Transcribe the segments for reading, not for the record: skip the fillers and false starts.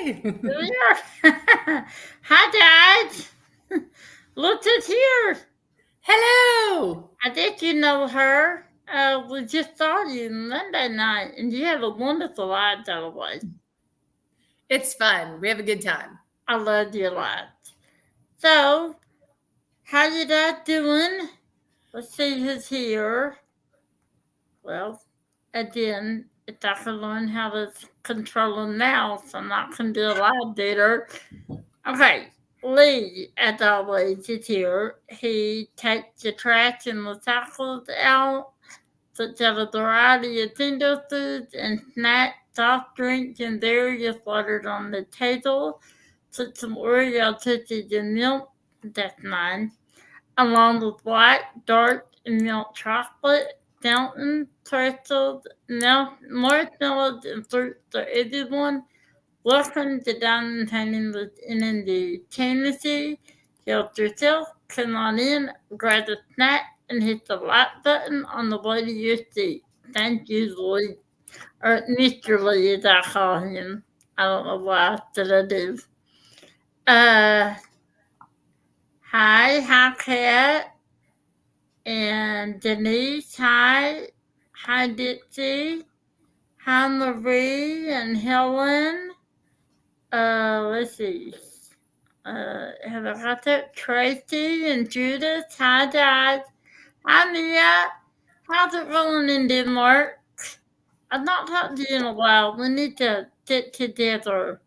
Hi. Yeah. Hi, Dad. Look at here. Hello. I did you know her? We just saw you Monday night, and you have a wonderful life, by the way. It's fun. We have a good time. I love your life. So, how you dad doing? Let's see who's here. Well, again, if I can learn how to control a mouse, I'm not going to do a live data. Okay, Lee, as always, is here. He takes the trash and recycles out, such as a variety of finger foods and snacks, soft drinks, and various waters on the table, such some Oreo cookies and milk, that's mine, along with white, dark, and milk chocolate, fountain, pretzels, marshmallows, and fruits for everyone. Welcome to Diamond Timing with NND. Tennessee, help yourself, come on in, grab a snack, and hit the like button on the way to your seat. Thank you, Lloyd. Or Mr. Lee, as I call him. I don't know why did I do. Uh, hi, Kat. And Denise, hi. Hi, Dixie. Hi, Marie and Helen. Let's see. Have I got that? Tracy and Judith. Hi, Dad. Hi, Mia. How's it going in Denmark? I've not talked to you in a while. We need to get together.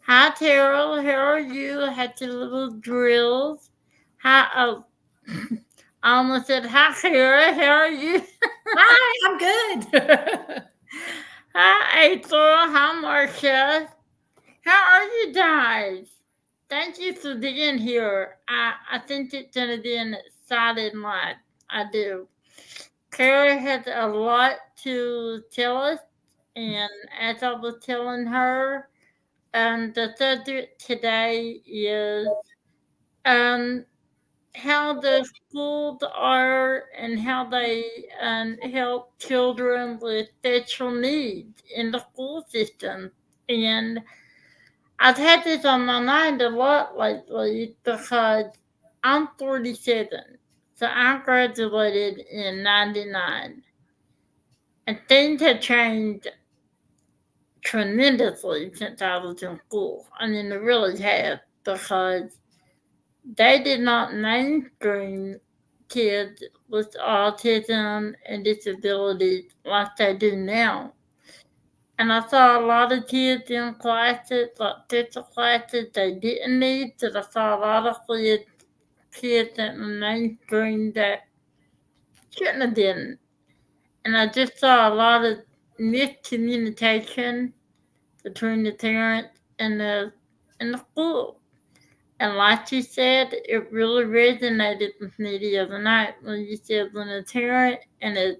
Hi, Terrell. How are you? I had your little drills. Hi, oh, I almost said, hi, Kara. How are you? Hi, I'm good. Hi, April. Hi, Marcia. How are you guys? Thank you for being here. I think it's gonna be an exciting night. I do. Kara has a lot to tell us, and as I was telling her, the subject today is um, how the schools are and how they help children with special needs in the school system. And I've had this on my mind a lot lately because I'm 47. So I graduated in 99. And things have changed tremendously since I was in school. I mean, they really have because they did not mainstream kids with autism and disabilities like they do now. And I saw a lot of kids in classes, like special classes they didn't need. So I saw a lot of kids in the mainstream that shouldn't have been. And I just saw a lot of miscommunication between the parents and the school. And like you said, it really resonated with me the other night when you said when a parent and a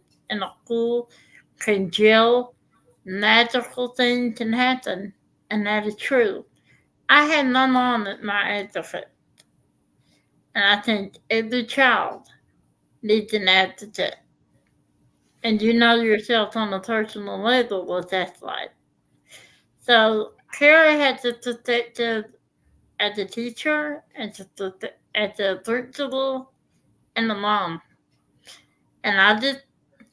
school can gel, magical things can happen. And that is true. I had my mom at my advocate, and I think every child needs an advocate. And you know yourself on a personal level what that's like. So Kara had the perspective as a teacher, as a principal, and a mom. And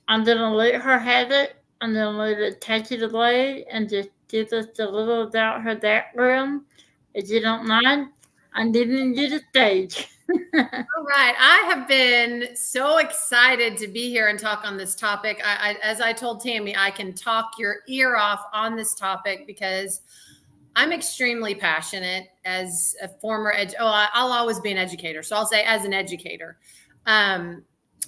I'm gonna let her have it. I'm gonna let her take it away and just give us a little about her background. If you don't mind, I'm giving you the stage. All right. I have been so excited to be here and talk on this topic. As I told Tammy, I can talk your ear off on this topic because I'm extremely passionate as a former I'll always be an educator. So I'll say as an educator. Um,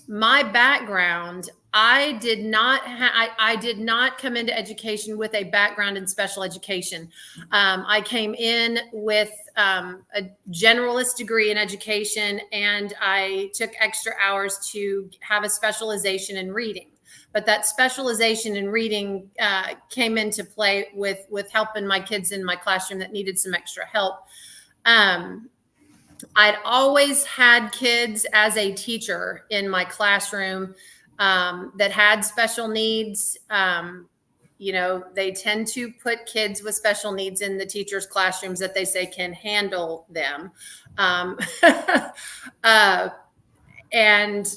my background, I did not come into education with a background in special education. I came in with a generalist degree in education, and I took extra hours to have a specialization in reading. But that specialization in reading came into play with helping my kids in my classroom that needed some extra help. I'd always had kids as a teacher in my classroom that had special needs. they tend to put kids with special needs in the teachers' classrooms that they say can handle them. And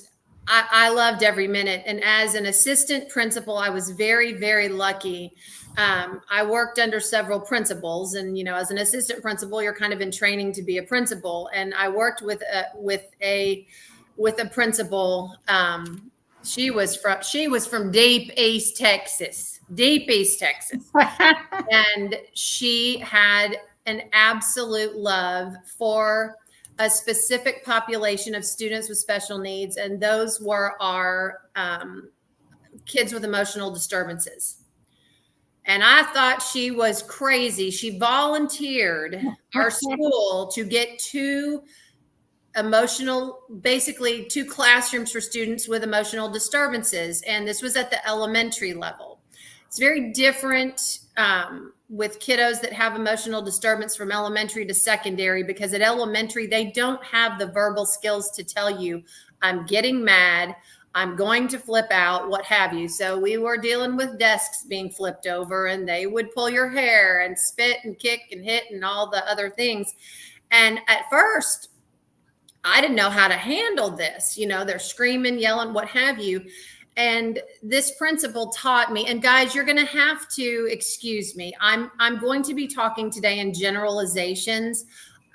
I loved every minute. And as an assistant principal, I was very, very lucky. I worked under several principals, and as an assistant principal, you're kind of in training to be a principal. And I worked with a principal. She was from deep East Texas, and she had an absolute love for a specific population of students with special needs, and those were our kids with emotional disturbances. And I thought she was crazy. She volunteered our school to get two classrooms for students with emotional disturbances. And this was at the elementary level. It's very different with kiddos that have emotional disturbance from elementary to secondary, because at elementary, they don't have the verbal skills to tell you, I'm getting mad, I'm going to flip out, what have you. So we were dealing with desks being flipped over, and they would pull your hair and spit and kick and hit and all the other things. And at first, I didn't know how to handle this. They're screaming, yelling, what have you. And this principal taught me, and guys, you're going to have to excuse me. I'm going to be talking today in generalizations.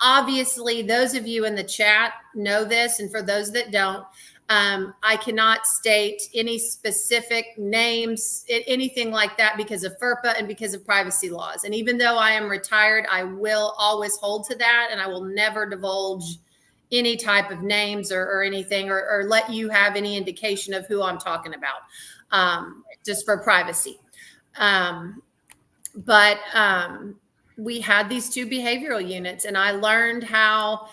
Obviously, those of you in the chat know this. And for those that don't, I cannot state any specific names, anything like that, because of FERPA and because of privacy laws. And even though I am retired, I will always hold to that, and I will never divulge any type of names or anything, or let you have any indication of who I'm talking about, just for privacy. But we had these two behavioral units, and I learned how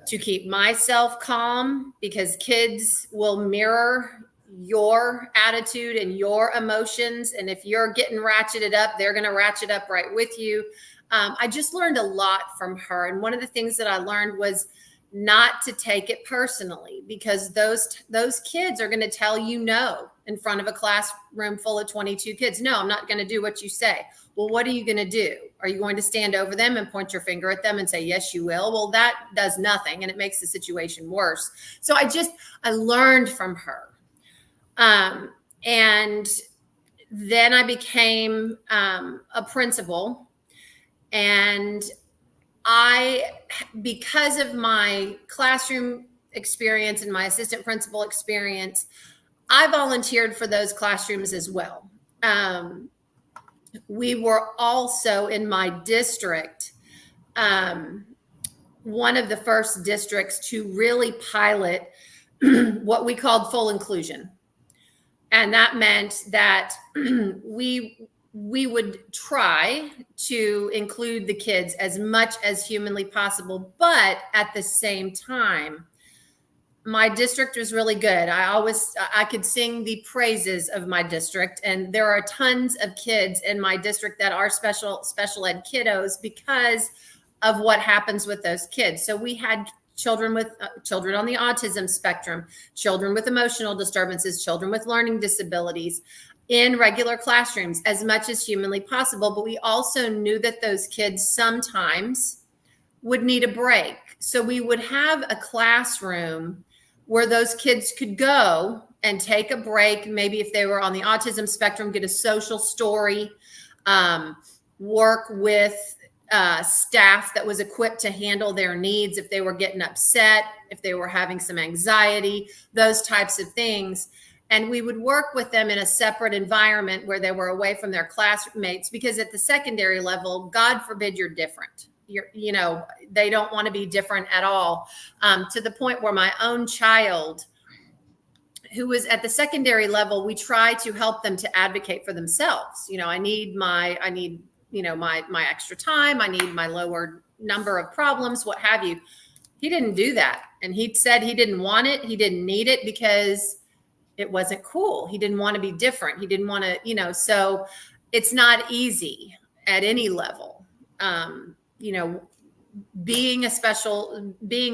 to keep myself calm, because kids will mirror your attitude and your emotions. And if you're getting ratcheted up, they're going to ratchet up right with you. I just learned a lot from her. And one of the things that I learned was not to take it personally, because those kids are going to tell you no in front of a classroom full of 22 kids. No, I'm not going to do what you say. Well, what are you going to do? Are you going to stand over them and point your finger at them and say, yes, you will? Well, that does nothing, and it makes the situation worse. So I learned from her. And then I became a principal, and because of my classroom experience and my assistant principal experience, I volunteered for those classrooms as well. We were also in my district, one of the first districts to really pilot what we called full inclusion. And that meant that we would try to include the kids as much as humanly possible. But at the same time, my district was really good. I could sing the praises of my district. And there are tons of kids in my district that are special ed kiddos because of what happens with those kids. So we had children on the autism spectrum, children with emotional disturbances, children with learning disabilities in regular classrooms as much as humanly possible. But we also knew that those kids sometimes would need a break. So we would have a classroom where those kids could go and take a break. Maybe if they were on the autism spectrum, get a social story, work with staff that was equipped to handle their needs if they were getting upset, if they were having some anxiety, those types of things. And we would work with them in a separate environment where they were away from their classmates, because at the secondary level, God forbid you're different. They don't want to be different at all, to the point where my own child, who was at the secondary level, we try to help them to advocate for themselves. I need my extra time. I need my lower number of problems, what have you. He didn't do that. And he said he didn't want it. He didn't need it because it wasn't cool. He didn't want to be different. He didn't want to, so it's not easy at any level. being a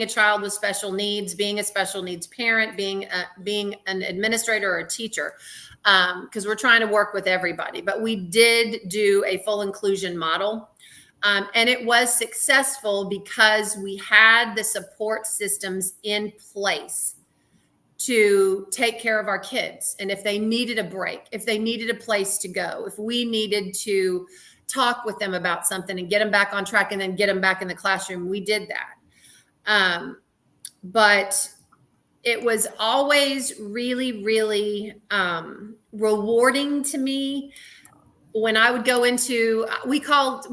child with special needs, being a special needs parent, being an administrator or a teacher, because we're trying to work with everybody. But we did do a full inclusion model. And it was successful because we had the support systems in place to take care of our kids. And if they needed a break, if they needed a place to go, if we needed to talk with them about something and get them back on track and then get them back in the classroom, we did that. But it was always really, really rewarding to me when I would go into, we called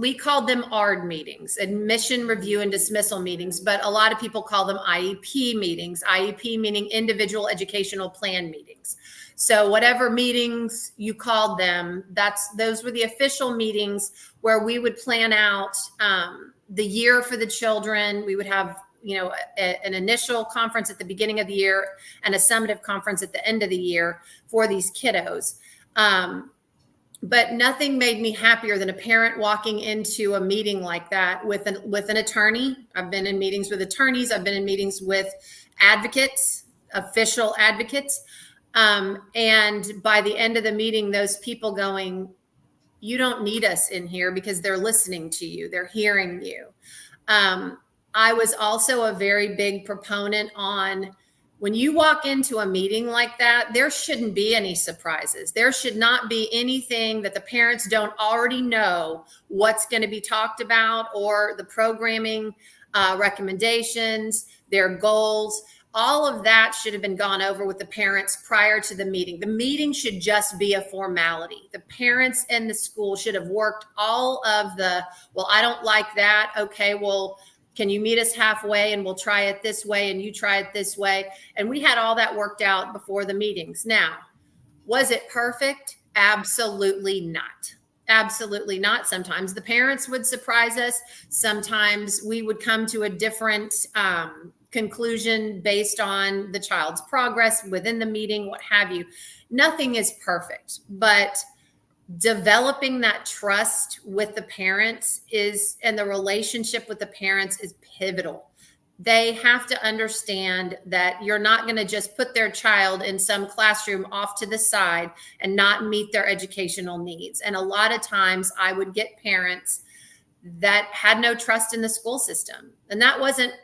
them ARD meetings, admission review and dismissal meetings, but a lot of people call them IEP meetings, IEP meaning individual educational plan meetings. So whatever meetings you called them, those were the official meetings where we would plan out the year for the children. We would have, an initial conference at the beginning of the year and a summative conference at the end of the year for these kiddos. But nothing made me happier than a parent walking into a meeting like that with an attorney. I've been in meetings with attorneys. I've been in meetings with advocates, official advocates. And by the end of the meeting, those people going, you don't need us in here, because they're listening to you. They're hearing you. I was also a very big proponent on, when you walk into a meeting like that, there shouldn't be any surprises. There should not be anything that the parents don't already know what's going to be talked about, or the programming recommendations, their goals. All of that should have been gone over with the parents prior to the meeting. The meeting should just be a formality. The parents and the school should have worked all of the, well, I don't like that. Okay, well, can you meet us halfway and we'll try it this way and you try it this way? And we had all that worked out before the meetings. Now, was it perfect? Absolutely not. Absolutely not. Sometimes the parents would surprise us. Sometimes we would come to a different conclusion based on the child's progress within the meeting, what have you. Nothing is perfect, but developing that trust with the parents and the relationship with the parents is pivotal. They have to understand that you're not going to just put their child in some classroom off to the side and not meet their educational needs. And a lot of times I would get parents that had no trust in the school system. And that wasn't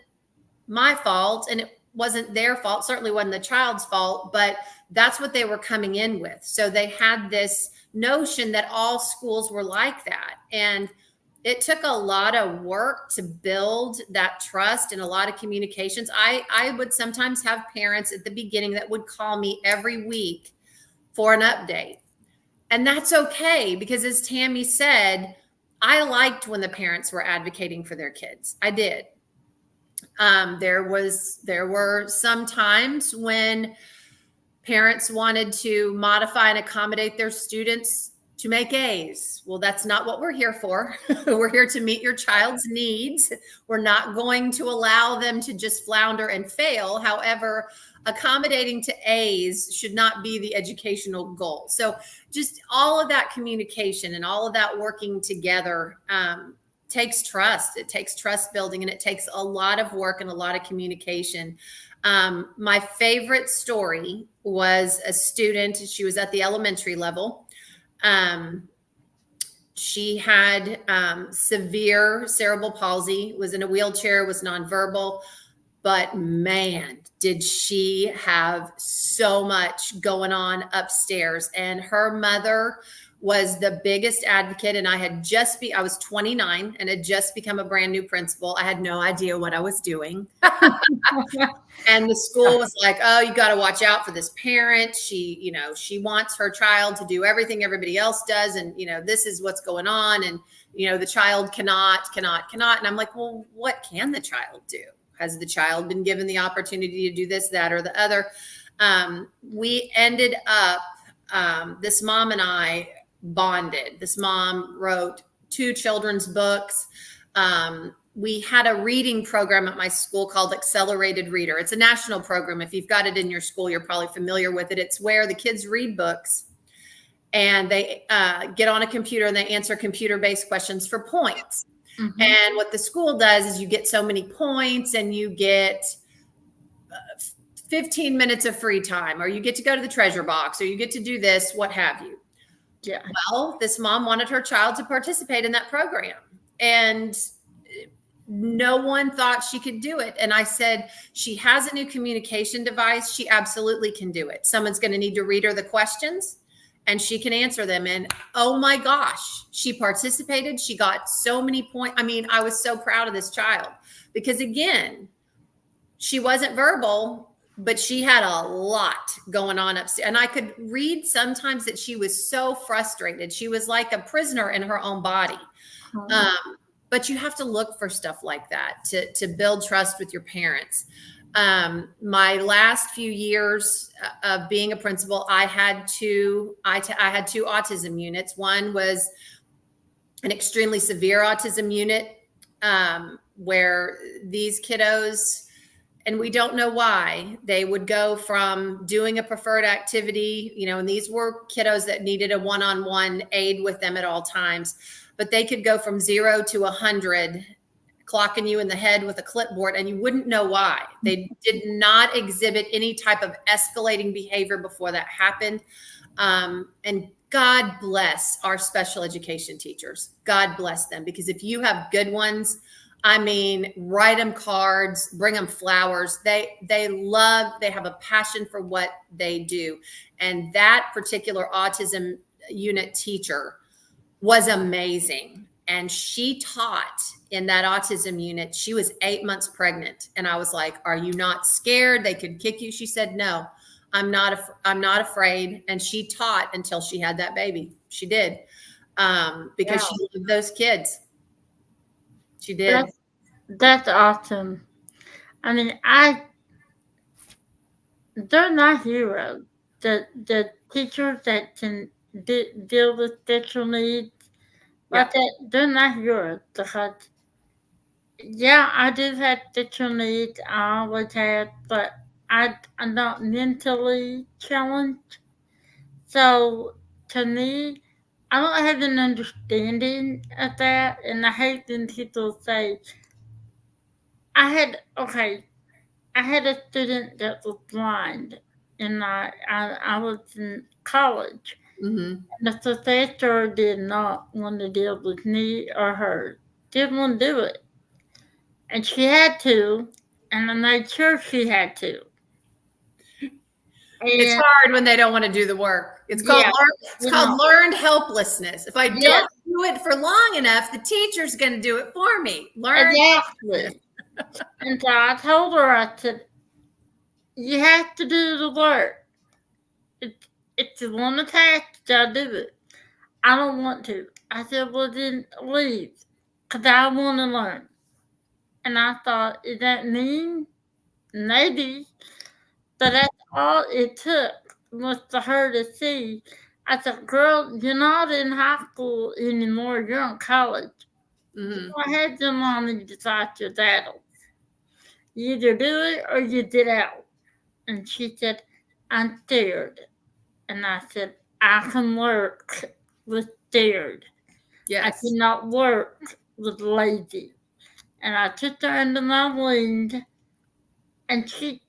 my fault, and it wasn't their fault. Certainly wasn't the child's fault, but that's what they were coming in with. So they had this notion that all schools were like that. And it took a lot of work to build that trust and a lot of communications. I would sometimes have parents at the beginning that would call me every week for an update. And that's okay, because as Tammy said, I liked when the parents were advocating for their kids. I did. There were some times when parents wanted to modify and accommodate their students to make A's. Well, that's not what we're here for. We're here to meet your child's needs. We're not going to allow them to just flounder and fail. However, accommodating to A's should not be the educational goal. So just all of that communication and all of that working together takes trust. It takes trust building, and it takes a lot of work and a lot of communication. My favorite story was a student. She was at the elementary level. She had severe cerebral palsy, was in a wheelchair, was nonverbal, but man, did she have so much going on upstairs. And her mother was the biggest advocate. And I was 29 and had just become a brand new principal. I had no idea what I was doing. And the school was like, oh, you got to watch out for this parent. She wants her child to do everything everybody else does. And, this is what's going on. And, the child cannot. And I'm like, well, what can the child do? Has the child been given the opportunity to do this, that, or the other? We ended up, this mom and I bonded. This mom wrote 2 children's books. We had a reading program at my school called Accelerated Reader. It's a national program. If you've got it in your school, you're probably familiar with it. It's where the kids read books and they get on a computer and they answer computer-based questions for points. Mhm. And what the school does is you get so many points and you get 15 minutes of free time, or you get to go to the treasure box, or you get to do this, what have you. Yeah. Well, this mom wanted her child to participate in that program, and no one thought she could do it. And I said, she has a new communication device. She absolutely can do it. Someone's going to need to read her the questions and she can answer them. And oh my gosh, she participated. She got so many points. I mean, I was so proud of this child because, again, she wasn't verbal, but she had a lot going on upstairs. And I could read sometimes that she was so frustrated. She was like a prisoner in her own body. But you have to look for stuff like that to build trust with your parents. My last few years of being a principal, I had two autism units. One was an extremely severe autism unit, where these kiddos, and we don't know why, they would go from doing a preferred activity, and these were kiddos that needed a one-on-one aid with them at all times, but they could go from 0 to 100, clocking you in the head with a clipboard, and you wouldn't know why. They did not exhibit any type of escalating behavior before that happened. And God bless our special education teachers. God bless them, because if you have good ones, I mean, write them cards, bring them flowers. They have a passion for what they do. And that particular autism unit teacher was amazing. And she taught in that autism unit. She was 8 months pregnant. And I was like, are you not scared they could kick you? She said, no, I'm not afraid. And she taught until she had that baby. She did. Because she loved those kids. She did. That's awesome. I mean, they're not heroes. The teachers that can deal with special needs, like that, they're not heroes. Because, I do have special needs. I always have, but I'm not mentally challenged. So, to me, I don't have an understanding of that, and I hate when people say, I had a student that was blind, and I was in college, Mm-hmm. and the professor did not want to deal with me or her. Didn't want to do it, and she had to, and I made sure she had to. It's And hard when they don't want to do the work. It's called learned helplessness. If I don't do it for long enough, the teacher's going to do it for me. Exactly. And so I told her, I said, you have to do the work. If you want to task, you gotta do it. I don't want to. I said, well, then leave, because I want to learn. And I thought, is that mean? Maybe. But that's all it took, was for her to see. I said, girl, you're not in high school anymore. You're in college. Mm-hmm. Go ahead and mommy decide your battles. You either do it or you get out. And she said, I'm scared. And I said, I can work with scared. Yes. I cannot work with lazy. And I took her under my wing, and she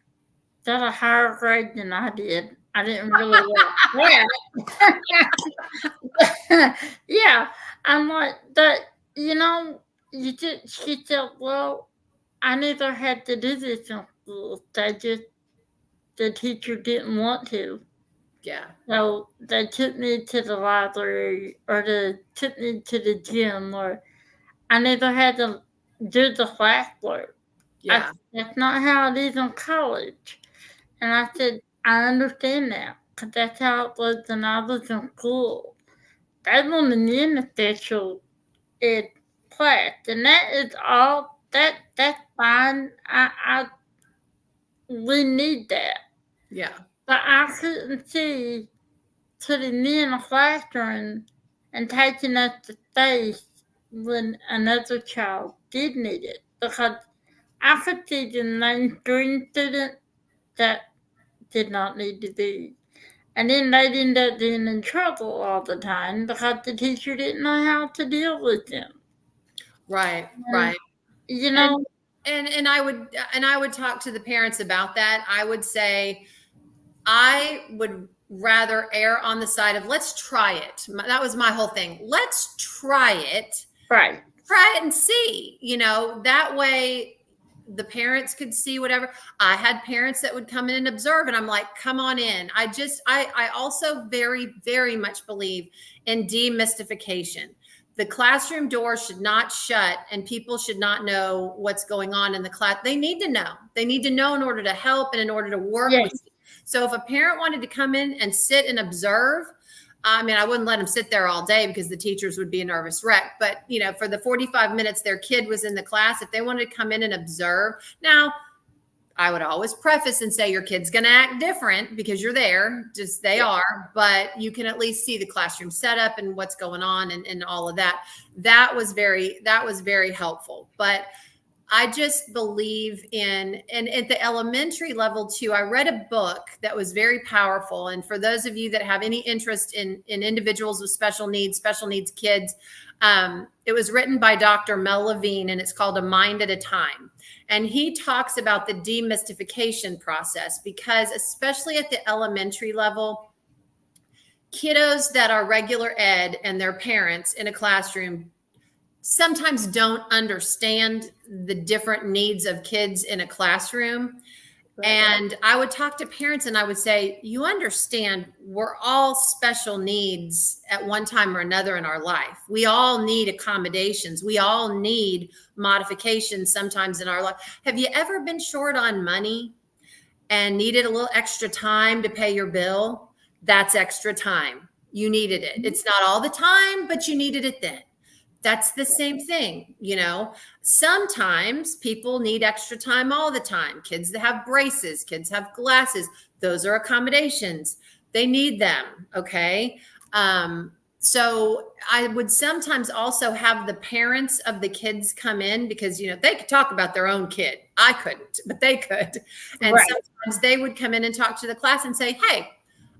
got a higher grade than I did. I didn't really like that. Yeah, I'm like that. She said, well, I never had to do this in school. The teacher didn't want to. Yeah. So they took me to the library, or they took me to the gym, or I never had to do the classwork. Yeah. That's not how it is in college. And I said, I understand now, because that's how it was when I was in school. They wanted me in the special ed class, and that is all. That's fine. We need that. Yeah. But I couldn't see putting me in a classroom and taking up the space when another child did need it, because I could see the mainstream student that did not need to be. And then they'd end up being in trouble all the time because the teacher didn't know how to deal with them. Right. And, Right. You know, And I would talk to the parents about that. I would say I would rather err on the side of let's try it. That was my whole thing. Let's try it. right. Try it and see. That way the parents could see whatever. I had parents that would come in and observe, and I'm like, come on in. I also very, very much believe in demystification. The classroom door should not shut, and people should not know what's going on in the class. They need to know. They need to know in order to help and in order to work Yes. with you. So if a parent wanted to come in and sit and observe, I mean, I wouldn't let them sit there all day because the teachers would be a nervous wreck. But, for the 45 minutes their kid was in the class, if they wanted to come in and observe. Now, I would always preface and say your kid's going to act different because you're there. Just they are. But you can at least see the classroom setup and what's going on and all of that. That was very helpful. But I just believe and at the elementary level too, I read a book that was very powerful. And for those of you that have any interest in individuals with special needs kids, it was written by Dr. Mel Levine, and it's called A Mind at a Time. And he talks about the demystification process because especially at the elementary level, kiddos that are regular ed and their parents in a classroom sometimes don't understand the different needs of kids in a classroom. Right. And I would talk to parents and I would say, you understand, we're all special needs at one time or another in our life. We all need accommodations. We all need modifications sometimes in our life. Have you ever been short on money and needed a little extra time to pay your bill? That's extra time. You needed it. It's not all the time, but you needed it then. That's the same thing. Sometimes people need extra time all the time. Kids that have braces, kids have glasses, those are accommodations. They need them. Okay. So I would sometimes also have the parents of the kids come in because, they could talk about their own kid. I couldn't, but they could. And Right. sometimes they would come in and talk to the class and say, hey,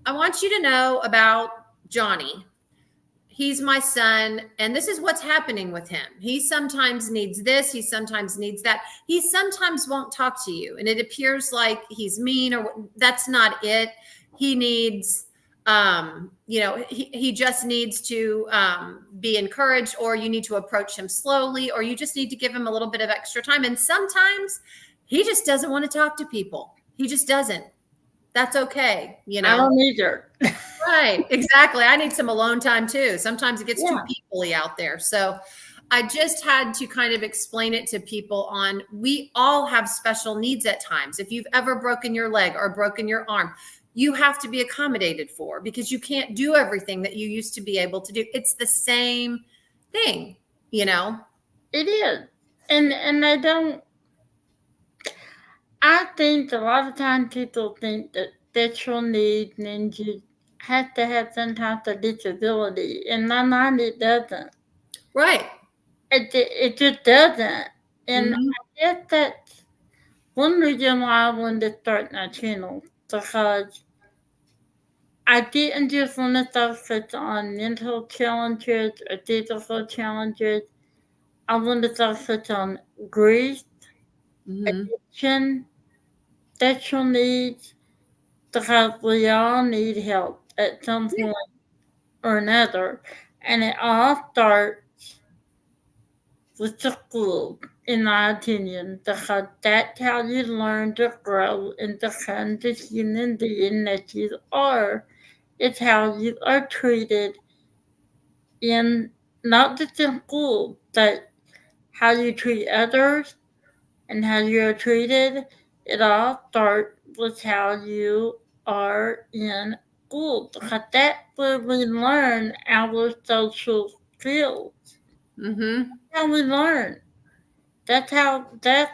I want you to know about Johnny. He's my son, and this is what's happening with him. He sometimes needs this. He sometimes needs that. He sometimes won't talk to you, and it appears like he's mean, or that's not it. He needs, he just needs to be encouraged, or you need to approach him slowly, or you just need to give him a little bit of extra time. And sometimes he just doesn't want to talk to people. He just doesn't. That's okay. I don't either. Right. Exactly. I need some alone time too. Sometimes it gets too Yeah. people-y out there. So I just had to kind of explain it to people on, we all have special needs at times. If you've ever broken your leg or broken your arm, you have to be accommodated for because you can't do everything that you used to be able to do. It's the same thing, It is. And I think a lot of times people think that special needs means you have to have some type of disability. In my mind, it doesn't. Right. It just doesn't. And Mhm. I guess that's one reason why I wanted to start my channel, because I didn't just want to focus on mental challenges or physical challenges. I wanted to focus on grief, Mhm. addiction, sexual needs, because we all need help at some point or another. And it all starts with the school, in my opinion, because that's how you learn to grow and become the human being that you are. It's how you are treated in not just in school, but how you treat others and how you're treated. It all starts with how you are in school, because that's where we learn our social skills. Mhm. How we learn. That's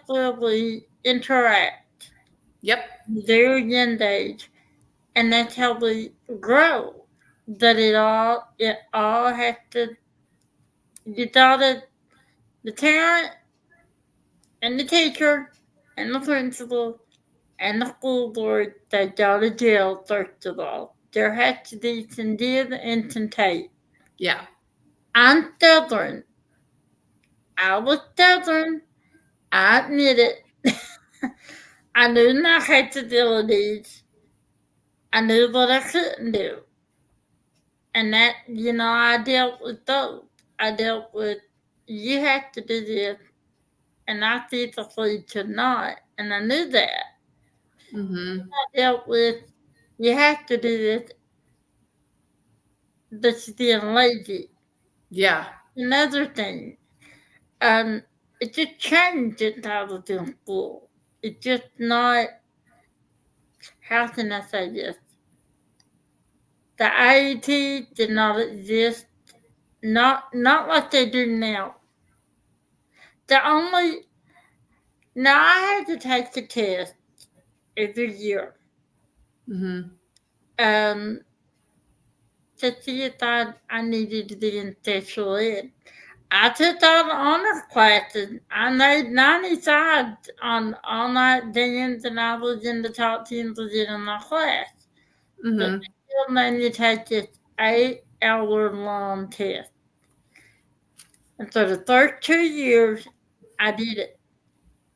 where we interact. Yep. Very young age. And that's how we grow. That it all has to, you gotta, the parent and the teacher and the principal and the school board, they gotta gel first of all. There has to be some give and some take. Yeah. I'm stubborn. I was stubborn. I admit it. I knew my capabilities. I knew what I couldn't do. And that, I dealt with those. I dealt with, you have to do this, and I physically could not. And I knew that. Mm-hmm. I dealt with, you have to do this, but you're being lazy. Yeah. Another thing, it just changed since I was in school. It's just not, how can I say this? The IET did not exist, not like they do now. The only, now I had to take the test every year. Mm-hmm. To see if I needed to be in special ed. I took all the honors classes. I made 95 on all night dance, and I was in the top 10% in my class. But Mm-hmm. they still made me take this 8-hour long test. And for the first 2 years, I did it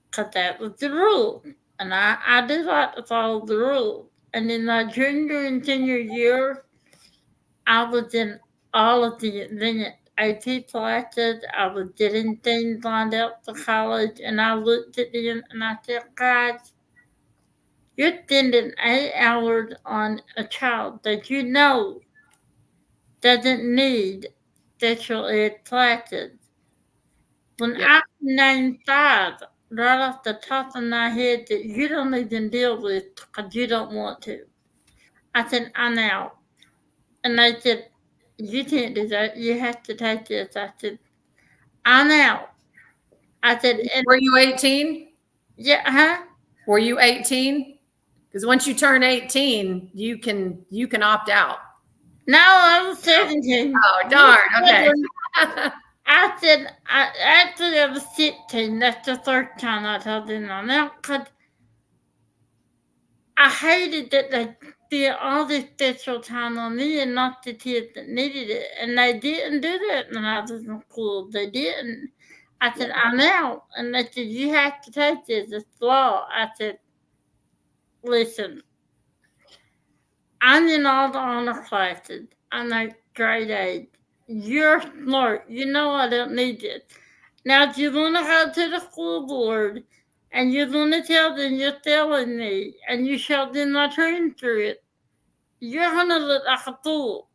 because that was the rule. And I do like to follow the rules. And in my junior and senior year, I was in all of the advanced IT classes. I was getting things lined up for college, and I looked at them and I said, guys, you're spending 8 hours on a child that you know doesn't need special ed classes. When Yep. I named 5 right off the top of my head that you don't even deal with because you don't want to, I said, I'm out. And they said, you can't do that. You have to take this. I said, I'm out. I said, and Were you 18? yeah, huh? Were you 18? Because once you turn 18, you can opt out. No, I was 17. Oh, darn. Okay. I said, actually, I was 16. That's the third time I told them I'm out because I hated that they did all this special time on me and not the kids that needed it. And they didn't do that when I was in school. They didn't. I said, I'm out. And they said, you have to take this. It's law. I said, listen, I'm in all the honor classes. I'm like grade 8. You're smart. You know I don't need it. Now, if you want to go to the school board and you're going to tell them you're failing me and you show them my transcript, you're going to look like a fool.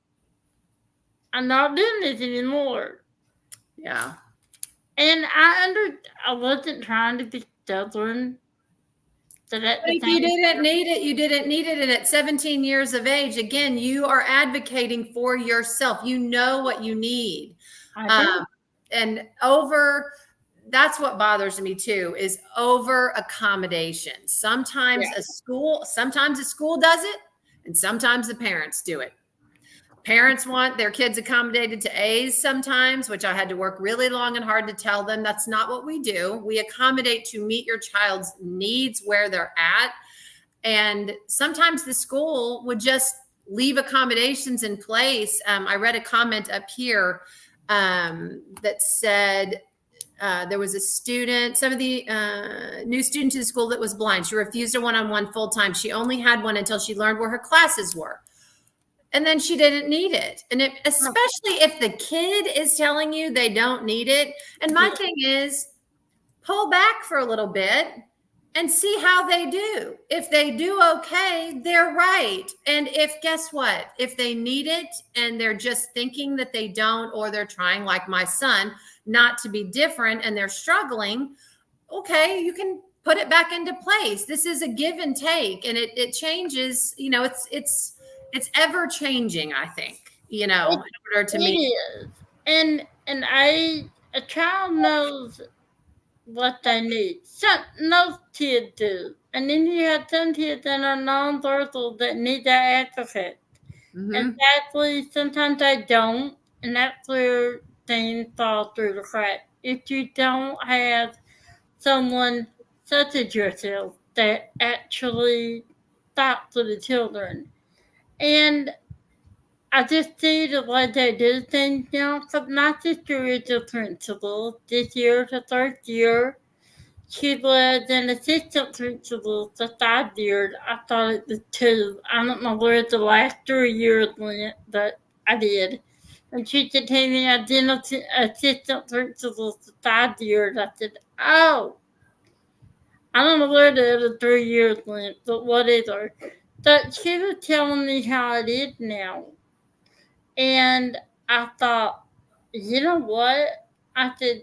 I'm not doing this anymore. Yeah. And I wasn't trying to be stubborn. But if you didn't need it, you didn't need it. And at 17 years of age, again, you are advocating for yourself. You know what you need. And that's what bothers me too, is over accommodation. Sometimes a school does it, and sometimes the parents do it. Parents want their kids accommodated to A's sometimes, which I had to work really long and hard to tell them that's not what we do. We accommodate to meet your child's needs where they're at. And sometimes the school would just leave accommodations in place. I read a comment up here that said, there was a student, some of the new student to the school that was blind. She refused a one-on-one full-time. She only had one until she learned where her classes were. And then she didn't need it. And especially if the kid is telling you they don't need it. And my thing is, pull back for a little bit and see how they do. If they do okay, they're right. And guess what? If they need it and they're just thinking that they don't, or they're trying, like my son, not to be different and they're struggling, okay, you can put it back into place. This is a give and take, and it changes. It's ever changing, I think, in order to meet. It is. And a child knows what they need. Most kids do. And then you have some kids that are nonverbal that need that advocate. Mm-hmm. And sadly, sometimes they don't. And that's where things fall through the cracks. If you don't have someone such as yourself that actually stops for the children. And I just see the way they do things now. Because my sister is a principal. This year's the third year. She was an assistant principal for 5 years. I thought it was two. I don't know where the last 3 years went, but I did. And she said, "Hey, I've been assistant principal for 5 years." I said, "Oh, I don't know where the other 3 years went, but whatever." But she was telling me how it is now. And I thought, you know what? I said,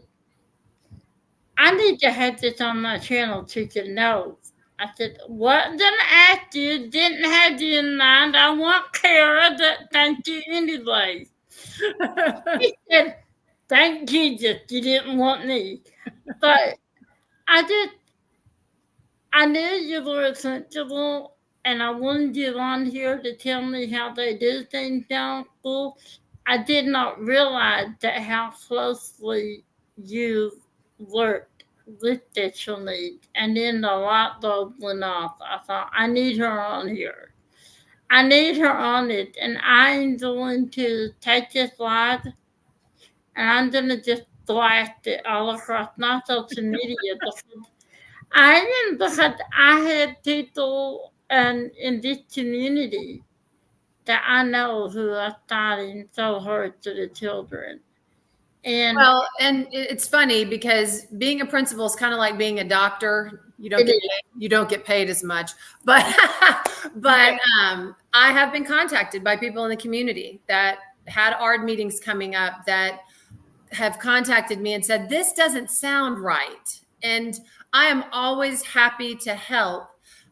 I need to have this on my channel so you can know. I said, what did I ask you? Didn't have you in mind. I want Kara to thank you anyway. He said, thank Jesus you didn't want me. But I knew you were sensible, and I wanted you on here to tell me how they do things down at school. I did not realize that how closely you worked with special needs. And then the light bulb went off. I thought, I need her on here. I need her on it. And I'm going to take this live and I'm going to just blast it all across my social media because I had people in this community that I know who are fighting so hard to the children. And Well, and it's funny because being a principal is kind of like being a doctor. You don't get paid as much, but I have been contacted by people in the community that had ARD meetings coming up that have contacted me and said, this doesn't sound right. And I am always happy to help,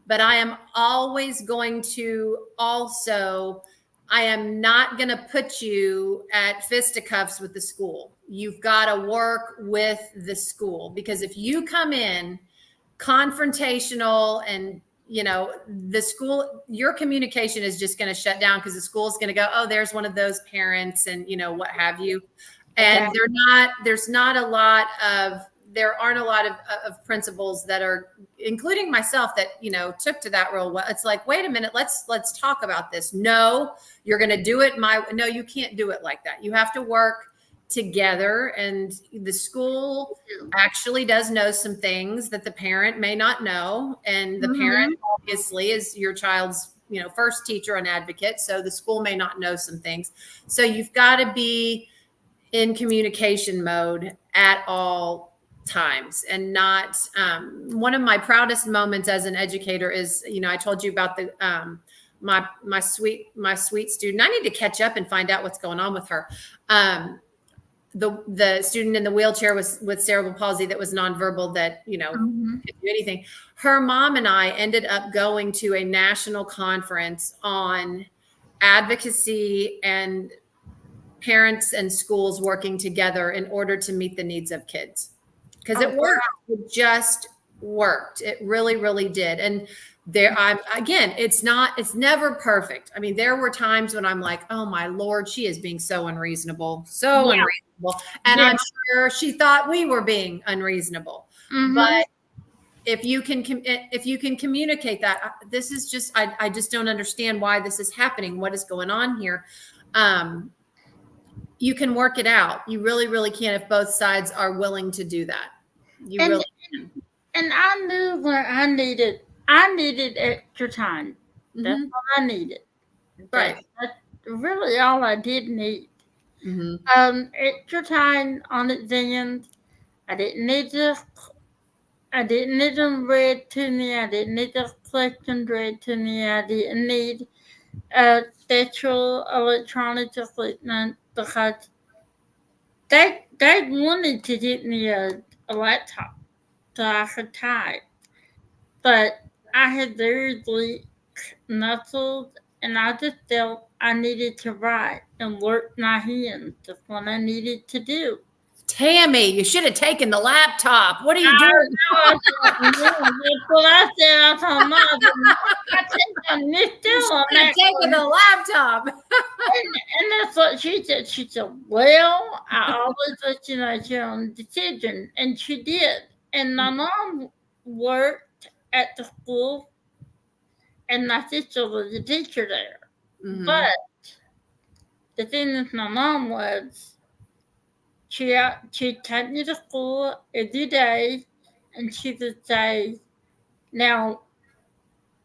but I am always going to also, I am not going to put you at fisticuffs with the school. You've got to work with the school, because if you come in confrontational and the school, your communication is just going to shut down because the school is going to go, oh, there's one of those parents and what have you. And there aren't a lot of principals that are, including myself, that took to that real well. It's like, wait a minute, let's talk about this. No, you're going to do it no, you can't do it like that. You have to work together, and the school actually does know some things that the parent may not know, and the parent obviously is your child's first teacher and advocate, so the school may not know some things. So you've got to be in communication mode at all times, and not one of my proudest moments as an educator is I told you about the my sweet student. I need to catch up and find out what's going on with her. The student in the wheelchair with cerebral palsy that was nonverbal, that could do anything. Her mom and I ended up going to a national conference on advocacy and parents and schools working together in order to meet the needs of kids, because it worked. It just worked. It really, really did. And it's never perfect. I mean, there were times when I'm like, oh my Lord, she is being so unreasonable, unreasonable. And I'm sure she thought we were being unreasonable. But if you can communicate that, this is just, I just don't understand why this is happening. What is going on here? You can work it out. You really, really can, if both sides are willing to do that. Really can. And I knew where I needed extra time. That's what I needed. Right. That's really all I did need. Extra time on exams. I didn't need them read to me. I didn't need the questions read to me. I didn't need special electronic equipment, because they wanted to get me a laptop so I could type. But I had very weak muscles, and I just felt I needed to write and work my hands. That's what I needed to do. Tammy, you should have taken the laptop. What are you doing? That's what I said. I thought, Mom, I think I missed out on that. Taking the laptop. And that's what she said. She said, well, I always let you know your own decision. And she did. And my mom worked at the school, and my sister was a teacher there. But the thing with my mom was she'd take me to school every day, and she would say, "Now,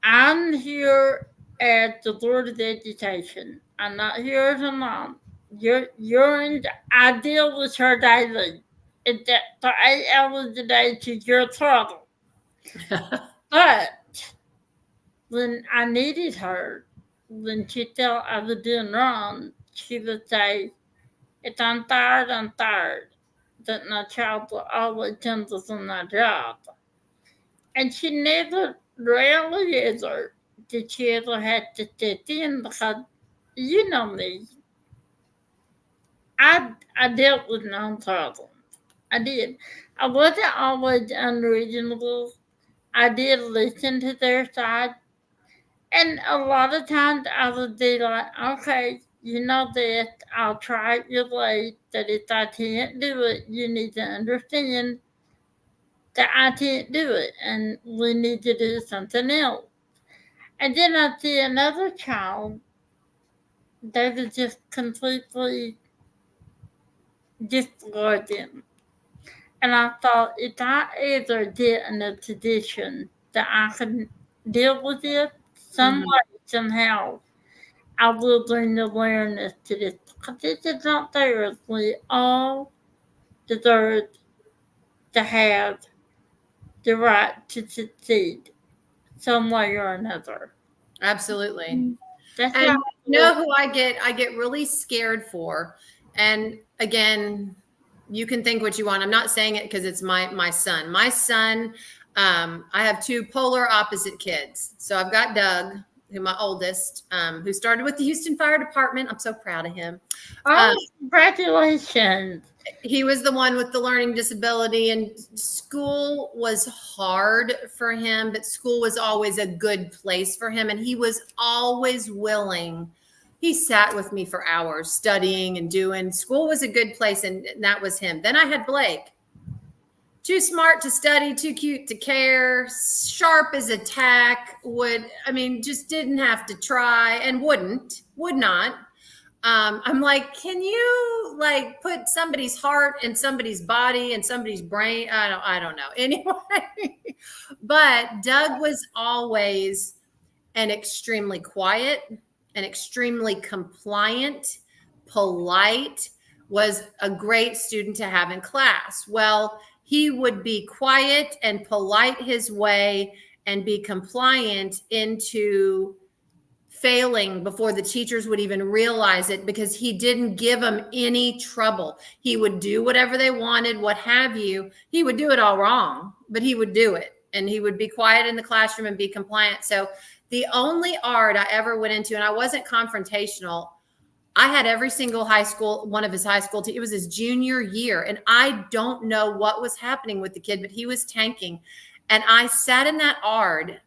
I'm here as the Lord of Education. I'm not here as a mom. I deal with her daily. It's that for 8 hours a day to your trouble. But when I needed her, when she felt I was doing wrong, she would say, if I'm tired, I'm tired. That my child will always handle on my job." And she never, rarely ever, did she ever have to sit in because, you know me, I dealt with no problems. I did. I wasn't always unreasonable. I did listen to their side. And a lot of times I would be like, okay, you know this, I'll try it your way, that if I can't do it, you need to understand that I can't do it and we need to do something else. And then I see another child, they were just completely destroyed them. And I thought, if I ever get in a position that I can deal with it some way, somehow, I will bring awareness to this. Because this is not fair. We all deserve to have the right to succeed some way or another. Absolutely. That's And how you know who I get really scared for. And again, you can think what you want. I'm not saying it because it's my son. My son, I have two polar opposite kids. So I've got Doug, who my oldest, who started with the Houston Fire Department. I'm so proud of him. Congratulations. He was the one with the learning disability, and school was hard for him, but school was always a good place for him. And he was always willing. He sat with me for hours studying and doing. School was a good place, and that was him. Then I had Blake. Too smart to study, too cute to care, sharp as a tack, just didn't have to try and would not. I'm like, can you like put somebody's heart in somebody's body and somebody's brain? I don't know. Anyway, but Doug was always an extremely quiet, an extremely compliant, polite, was a great student to have in class. Well, he would be quiet and polite his way and be compliant into failing before the teachers would even realize it, because he didn't give them any trouble. He would do whatever they wanted, what have you. He would do it all wrong, but he would do it. And he would be quiet in the classroom and be compliant. So the only art I ever went into, and I wasn't confrontational, I had every single one of his high school teams. It was his junior year. And I don't know what was happening with the kid, but he was tanking. And I sat in that ARD,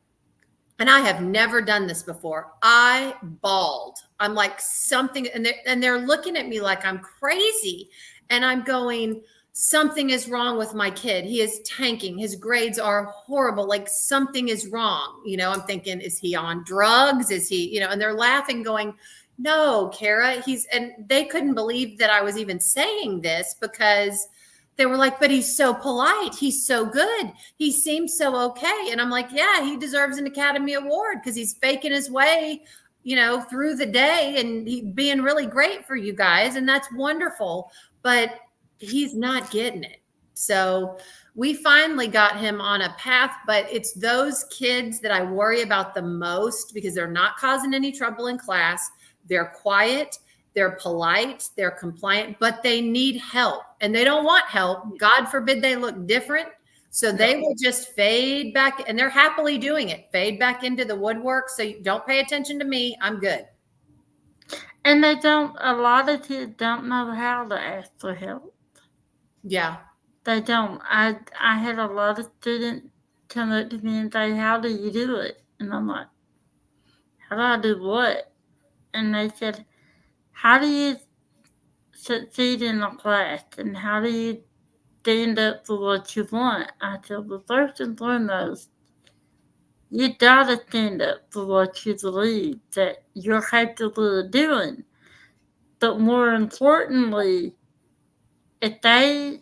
and I have never done this before. I bawled. I'm like something, and they're looking at me like I'm crazy. And I'm going, something is wrong with my kid. He is tanking. His grades are horrible. Like something is wrong. I'm thinking, is he on drugs? Is he, and they're laughing going, no, Kara, and they couldn't believe that I was even saying this, because they were like, but he's so polite. He's so good. He seems so okay. And I'm like, yeah, he deserves an Academy Award because he's faking his way, through the day and he being really great for you guys. And that's wonderful, but he's not getting it. So we finally got him on a path, but it's those kids that I worry about the most, because they're not causing any trouble in class. They're quiet. They're polite, they're compliant, but they need help and they don't want help. God forbid they look different. So they will just fade back, and they're happily doing it. Fade back into the woodwork. So you don't pay attention to me. I'm good. And a lot of kids don't know how to ask for help. Yeah. They don't. I had a lot of students come up to me and say, how do you do it? And I'm like, how do I do what? And they said, how do you succeed in a class, and how do you stand up for what you want? I said, well, first and foremost, you gotta stand up for what you believe that you're capable of doing. But more importantly, if they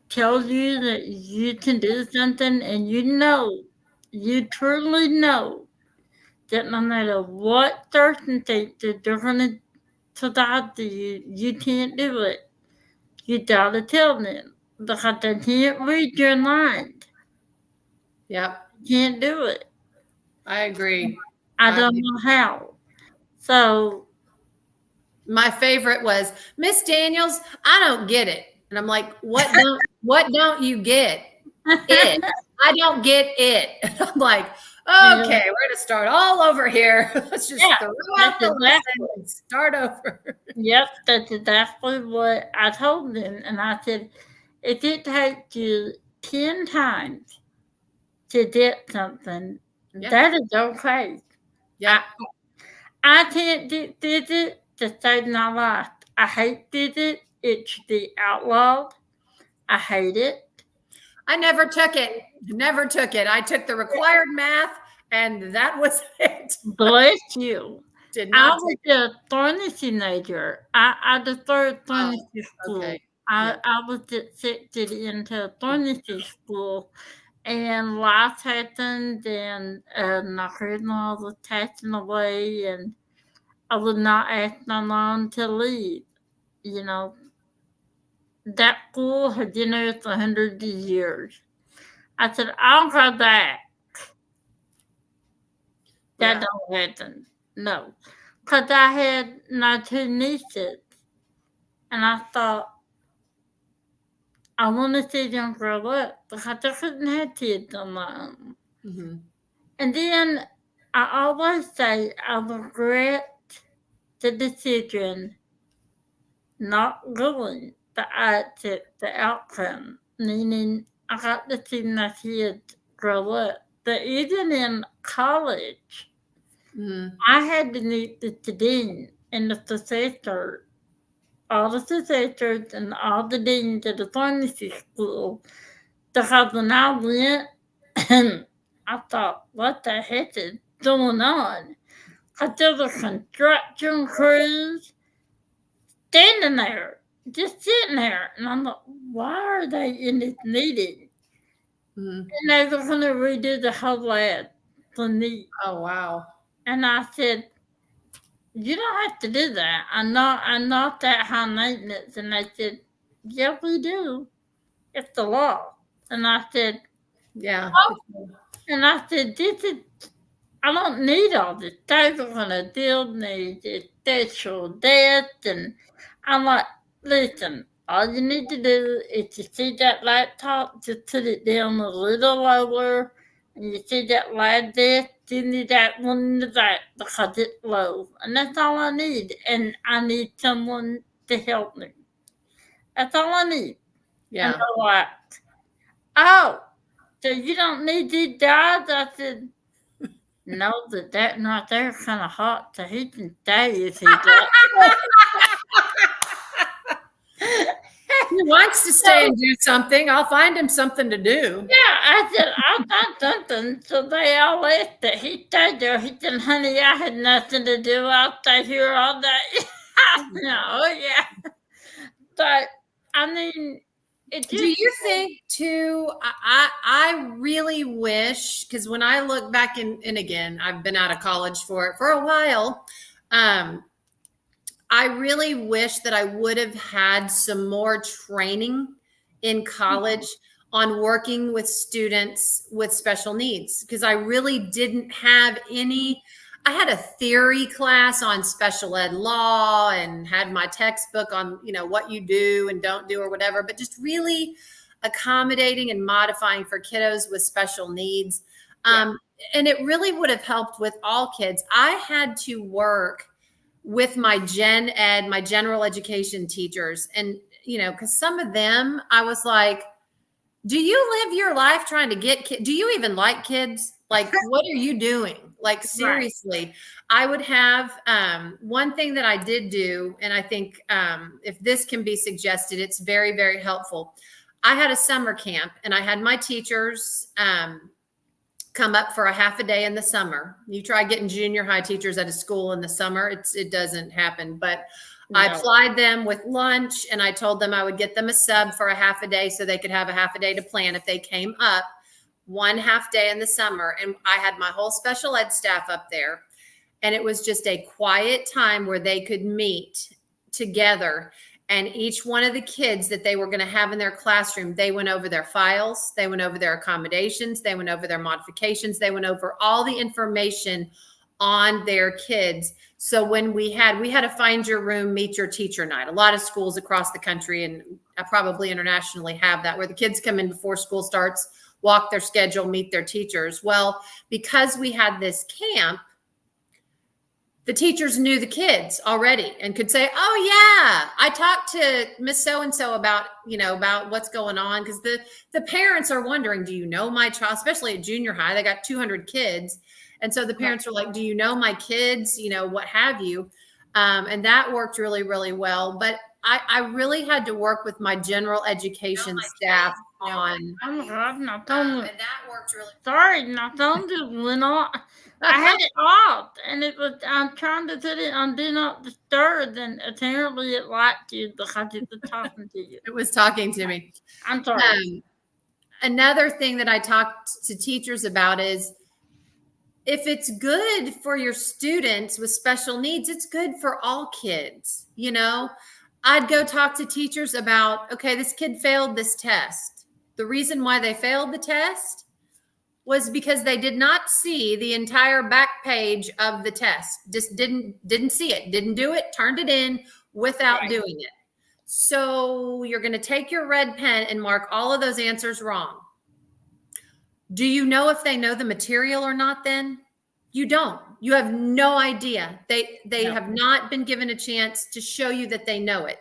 tell you that you can do something and you truly know that no matter what circumstances they're going to tell you, you can't do it, you gotta tell them because they can't read your mind. Yep. You can't do it. I agree. I don't know how. So My favorite was, Miss Daniels, I don't get it. And I'm like, what don't you get? It. I don't get it. And I'm like, okay, we're gonna start all over here. Let's just throw out the lesson and start over. Yep, that's exactly what I told them. And I said, if it takes you 10 times to get something, that is okay. Yeah. I can't do it to save my life. I hate it. It should be outlawed. I hate it. I never took it. Never took it. I took the required math, and that was it. Bless you. Did not. I was a Thorny major. I deferred Thorny school. Okay. I was accepted into Thorny school, and life happened, and my grandma was passing away, and I would not ask my mom to leave. You know, that school had been there for 100 years. I said, I'll go back. That don't happen. No. Because I had my 2 nieces. And I thought, I want to see them grow up because I couldn't have kids on my own. Mm-hmm. And then I always say I regret the decision not going, but I took the outcome, meaning I got to see my kids grow up. But even in college, I had to meet the dean and the professor, all the professors and all the deans of the pharmacy school, because when I went, I thought, what the heck is going on? Because there were construction crews standing there, just sitting there. And I'm like, why are they in this meeting? And they were going to redo the whole lab for me. Oh, wow. And I said, you don't have to do that. I'm not that high maintenance. And they said, yeah, we do. It's the law. And I said, yeah. Oh. And I said, I don't need all this. They were going to build me this special desk. And I'm like, listen, all you need to do is to see that laptop, just put it down a little lower. And you see that lab desk, you need that one in the back because it's low. And that's all I need. And I need someone to help me. That's all I need. Yeah. And they're like, oh, so you don't need these jobs? I said, no, but that right there is kind of hot, so he can stay if he does. He wants to stay and do something. I'll find him something to do. Yeah, I said, I'll find something. So they all left it. He stayed there. He said, honey, I had nothing to do. I'll stay here all day. No, yeah. But, I mean, do you think too, I really wish, because when I look back and again, I've been out of college for a while, I really wish that I would have had some more training in college on working with students with special needs, because I really didn't have any. I had a theory class on special ed law and had my textbook on, what you do and don't do or whatever, but just really accommodating and modifying for kiddos with special needs. And it really would have helped with all kids. I had to work with my gen ed, my general education teachers. And, because some of them, I was like, do you live your life trying to get kids? Do you even like kids? Like, what are you doing? Like, seriously, right. I would have one thing that I did do, and I think if this can be suggested, it's very, very helpful. I had a summer camp, and I had my teachers come up for a half a day in the summer. You try getting junior high teachers at a school in the summer, it doesn't happen. But I No. applied them with lunch, and I told them I would get them a sub for a half a day so they could have a half a day to plan if they came up, 1 half day in the summer. And I had my whole special ed staff up there, and it was just a quiet time where they could meet together. And each one of the kids that they were going to have in their classroom, they went over their files, they went over their accommodations, they went over their modifications, they went over all the information on their kids. So when we had a find your room, meet your teacher night. A lot of schools across the country and probably internationally have that, where the kids come in before school starts, walk their schedule, meet their teachers. Well, because we had this camp, the teachers knew the kids already and could say, oh yeah, I talked to Miss So-and-so about, about what's going on. Because the parents are wondering, do you know my child? Especially at junior high, they got 200 kids. And so the parents are like, do you know my kids? What have you? And that worked really, really well. But I really had to work with my general education staff on. Oh my God, not And only. that worked really. Sorry, not only when I had it off, and it was. I'm trying to put it on do not disturb, and apparently it liked you because it was talking to you. It was talking to me. I'm sorry. Another thing that I talked to teachers about is, if it's good for your students with special needs, it's good for all kids. I'd go talk to teachers about, okay, this kid failed this test. The reason why they failed the test was because they did not see the entire back page of the test. Just didn't see it, didn't do it, turned it in without doing it. So you're going to take your red pen and mark all of those answers wrong. Do you know if they know the material or not then? You don't. You have no idea. They have not been given a chance to show you that they know it.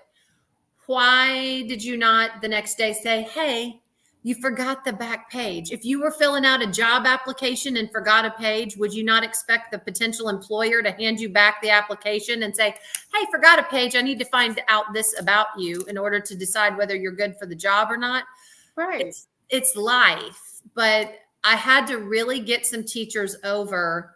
Why did you not the next day say, hey, you forgot the back page? If you were filling out a job application and forgot a page, would you not expect the potential employer to hand you back the application and say, hey, forgot a page. I need to find out this about you in order to decide whether you're good for the job or not? Right. It's life. But I had to really get some teachers over.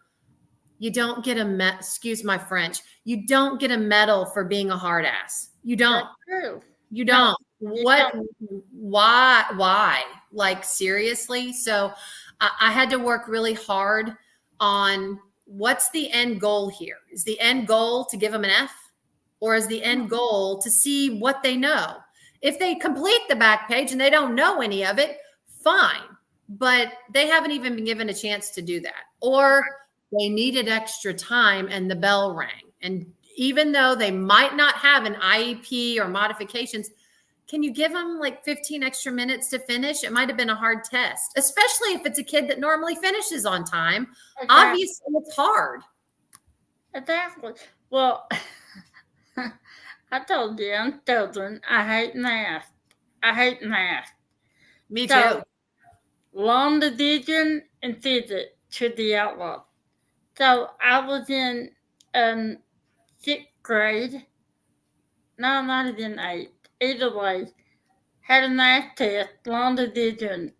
You don't get excuse my French. You don't get a medal for being a hard ass. You don't. That's true. You don't. You What? don't. Why? Like, seriously? So I had to work really hard on what's the end goal here. Is the end goal to give them an F, or is the end goal to see what they know? If they complete the back page and they don't know any of it, fine. But they haven't even been given a chance to do that. Or they needed extra time and the bell rang. And even though they might not have an IEP or modifications, can you give them like 15 extra minutes to finish? It might have been a hard test, especially if it's a kid that normally finishes on time. Exactly. Obviously, it's hard. Exactly. Well, I told you I'm children. I hate math. Me So, too. long division and physics should be outlawed. So I was in 6th grade. No, not even 8th. Either way, had a math test, long division.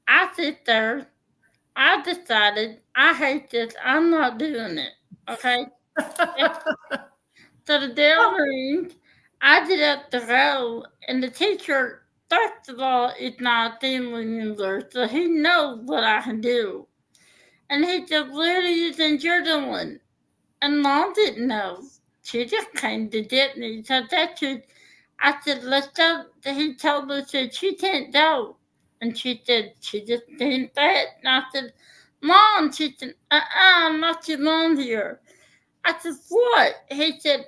I sit there. I decided I hate this. I'm not doing it. Okay. So the bell rings. I did have to go, and the teacher, first of all, is not a family member, so he knows what I can do. And he said, ladies and gentlemen, and Mom didn't know. She just came to get me. So that should, I said, let's go. He told her, said, she can't go. And she said, she just didn't that. And I said, Mom, she said, I'm not your mom here. I said, what? He said,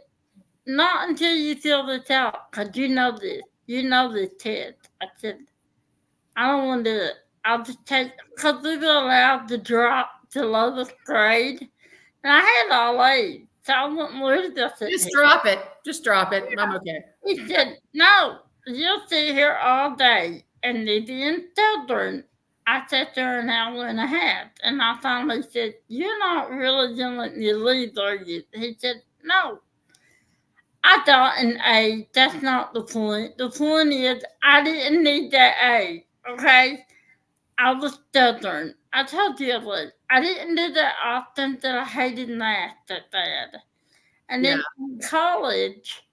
not until you fill this out, because you know this. You know this test. I said, I don't want to do it. I'll just take, because we were allowed to drop to lowest grade. And I had all A's, so I wouldn't lose this. Just drop it. Just drop it. I'm okay. He said, no, you'll sit here all day. And the children, I sat there an hour and a half. And I finally said, you're not really going to let me leave, are you? He said, no. I got an A. That's not the point. The point is, I didn't need that A, okay? I was stubborn. I told you I didn't do that often, that I hated math that bad. And then in college,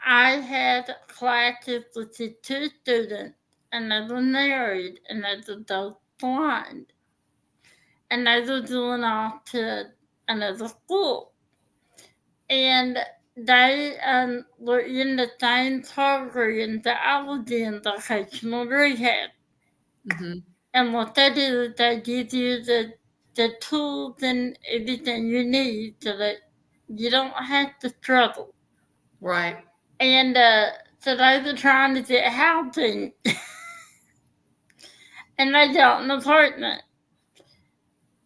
I had classes with the two students, and they were married, and they were both blind, and they were going off to another school. And they were in the same program that I was in, vocational rehab. Hmm. And what they do is they give you the tools and everything you need so that you don't have to struggle. Right. And so they were trying to get housing, and they got an apartment.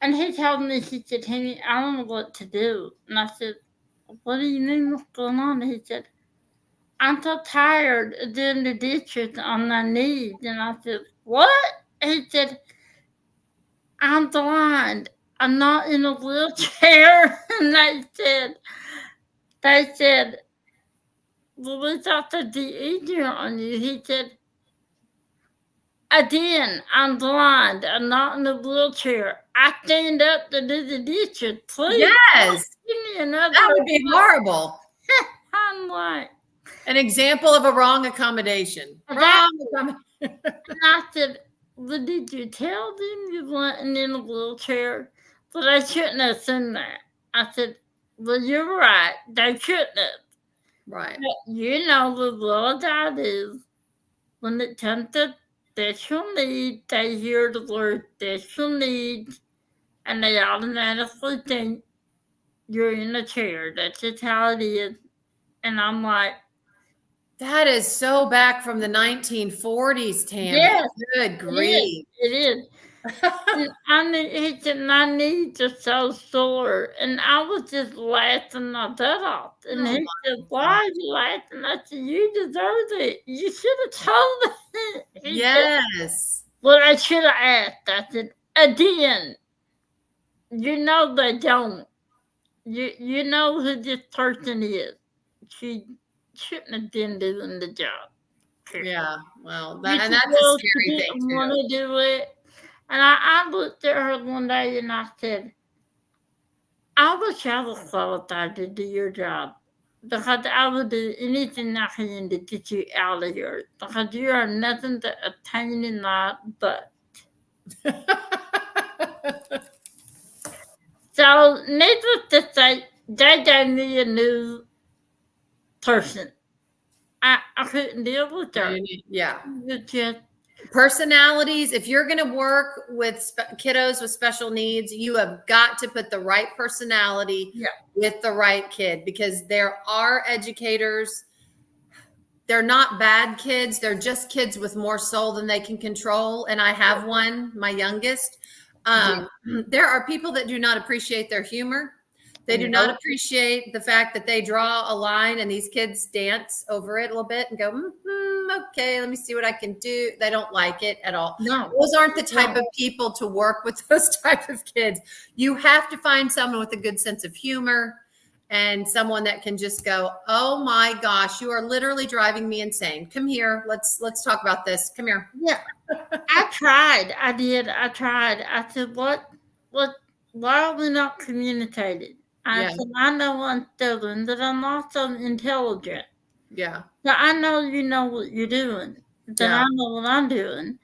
And he told me, he said, Henry, I don't know what to do. And I said, what do you mean? What's going on? He said, I'm so tired of doing the dishes on my knees. And I said, what? He said, I'm blind. I'm not in a wheelchair. And they said, well, we thought that'd be easier on you. He said, again, I'm blind. I'm not in a wheelchair. I stand up to do the dishes. Please Yes. give me another. That would be horrible. I'm like, An example of a wrong accommodation. That- Wrong and I said, well, did you tell them you weren't in a wheelchair? But I shouldn't have said that. I said, well, you're right. They shouldn't have. Right. But you know the law that is, when it comes to special needs, they hear the word special needs, and they automatically think you're in a chair. That's just how it is. And I'm like, That is so back from the 1940s, Tammy. Yes, Good grief. it is. And he said, my knees are so sore. And I was just laughing my butt off. And Oh he my said, why are you laughing? I said, you deserve it. You should have told me. He said, Yes. well, I should have asked. I said, again, you know they don't. You know who this person is. She shouldn't have been doing the job. Yeah. Well, You and that's a supposed scary to thing want too. to do it. And I looked at her one day and I said, I wish I was qualified to do your job because I would do anything I can to get you out of here because you are nothing but a pain in my butt. So, needless to say, they gave me a new person. I couldn't deal with her. Yeah. It just, Personalities, if you're going to work with kiddos with special needs, you have got to put the right personality Yeah. with the right kid, because there are educators, they're not bad kids, they're just kids with more soul than they can control. And I have one, my youngest. There are people that do not appreciate their humor. They do not appreciate the fact that they draw a line and these kids dance over it a little bit and go, okay, let me see what I can do. They don't like it at all. No. Those aren't the type of people to work with those type of kids. You have to find someone with a good sense of humor and someone that can just go, oh my gosh, you are literally driving me insane. Come here. Let's talk about this. Come here. Yeah. I tried. I did. I tried. I said, why are we not communicating? I said, I know I'm stubborn, but I'm also intelligent. Yeah. So I know you know what you're doing. Then I know what I'm doing.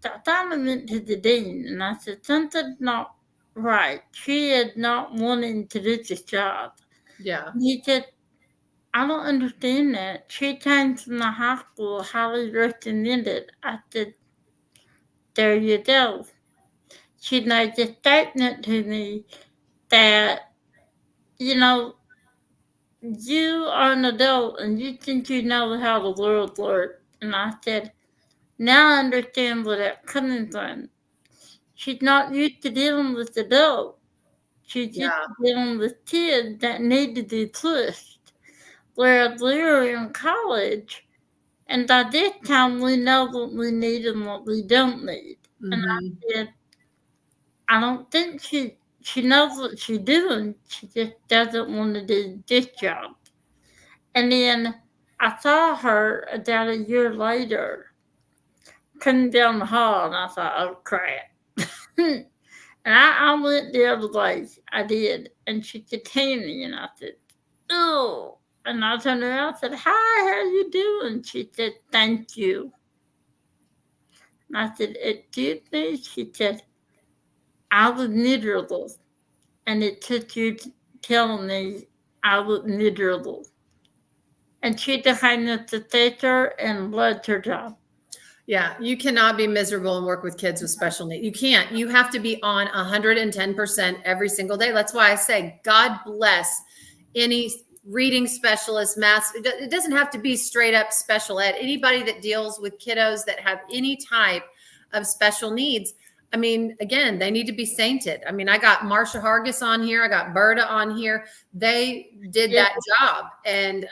So I finally went to the dean and I said, something's not right. She is not wanting to do this job. Yeah. And he said, I don't understand that. She came from the high school highly recommended. I said, there you go. She made a statement to me that, you know, you are an adult and you think you know how the world works. And I said, now I understand where that's coming from. She's not used to dealing with adults. She's used to dealing with kids that need to be pushed. Whereas we're in college, and by this time we know what we need and what we don't need. And I said, I don't think she knows what she's doing. She just doesn't want to do this job. And then I saw her about a year later coming down the hall, and I thought, oh crap. And I went the other way. I did. And she could hear me, and I said, oh. And I turned around and said, "Hi, how you doing?" She said, "Thank you." And I said, "Excuse me?" She said, "I was miserable, and it took you telling me I was miserable." And she decided to take her and loved her job. Yeah, you cannot be miserable and work with kids with special needs. You can't. You have to be on 110% every single day. That's why I say, God bless any reading specialist, math. It doesn't have to be straight up special ed. Anybody that deals with kiddos that have any type of special needs. I mean, again, they need to be sainted. I mean, I got Marsha Hargis on here. I got Berta on here. They did Yeah. that job, and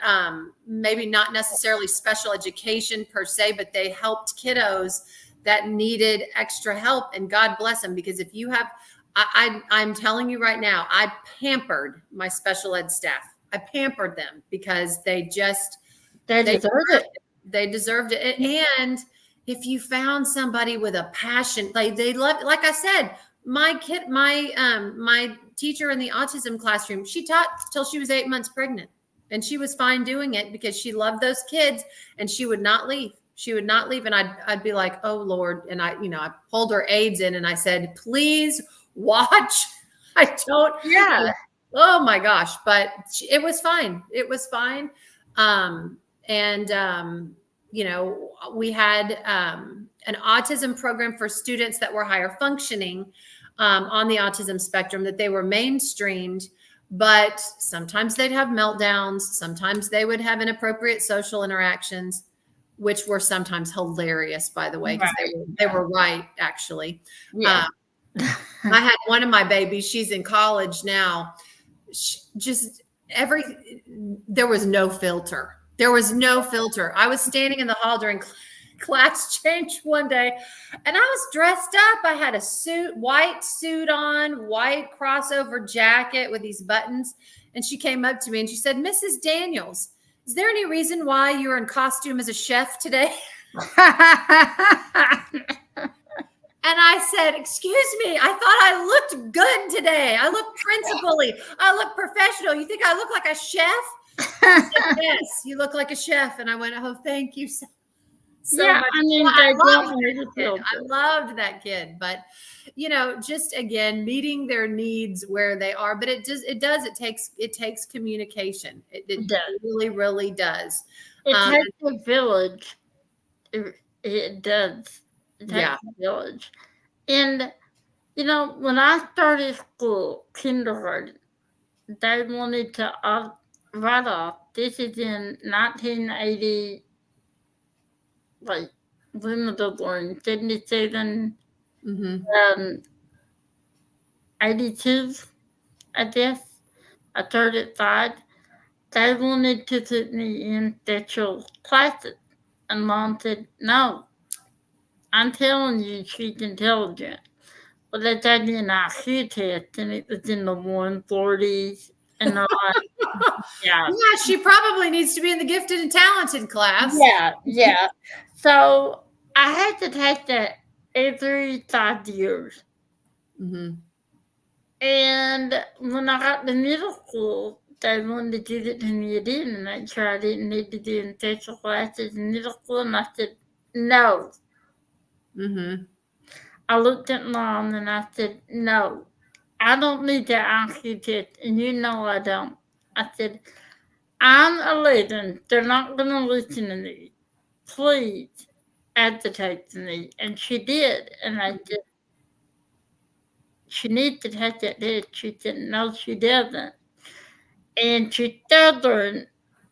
maybe not necessarily special education per se, but they helped kiddos that needed extra help. And God bless them, because if you have, I'm telling you right now, I pampered my special ed staff. I pampered them because they deserved it. They deserved it. And if you found somebody with a passion, like they love, like I said, my teacher in the autism classroom, she taught till she was 8 months pregnant, and she was fine doing it because she loved those kids, and she would not leave. She would not leave. And I'd be like, "Oh Lord." And I pulled her aides in and I said, "Please watch." I don't. Yeah. Oh my gosh. But it was fine. It was fine. We had an autism program for students that were higher functioning on the autism spectrum, that they were mainstreamed, but sometimes they'd have meltdowns. Sometimes they would have inappropriate social interactions, which were sometimes hilarious, by the way, because they were right, actually. Yeah. I had one of my babies, she's in college now. There was no filter. There was no filter. I was standing in the hall during class change one day, and I was dressed up. I had a white suit on, white crossover jacket with these buttons. And she came up to me and she said, "Mrs. Daniels, is there any reason why you're in costume as a chef today?" And I said, "Excuse me, I thought I looked good today. I look principally. I look professional. You think I look like a chef?" Said, "Yes, you look like a chef." And I went, "Oh, thank you so Yeah, much." I mean, I they loved definitely that kid. feel I good. loved that kid. But just again, meeting their needs where they are. But it takes communication. It does. really, really does. It takes a village. It does. It takes Yeah. a village. And, when I started school, kindergarten, they wanted to write off. This is in 1980, like, when was I born? 77, Mm-hmm. 82, I guess. I started 5. They wanted to put me in special classes. And Mom said, "No, I'm telling you, she's intelligent." Well, they did me an IQ test, and it was in the 140s. And I'm like, yeah. Yeah, she probably needs to be in the gifted and talented class. Yeah. So I had to take that every 5 years. Mm-hmm. And when I got to middle school, they wanted to give it to me again and make sure I didn't need to do in special classes in middle school. And I said, no. Mm-hmm. I looked at Mom and I said, no, I don't need that IQ test. And you know I don't. I said, I'm 11. They're not going to listen to me. Please advocate to me. And she did. And I said, she needs to take that test. She said, no, she doesn't. And she's stubborn,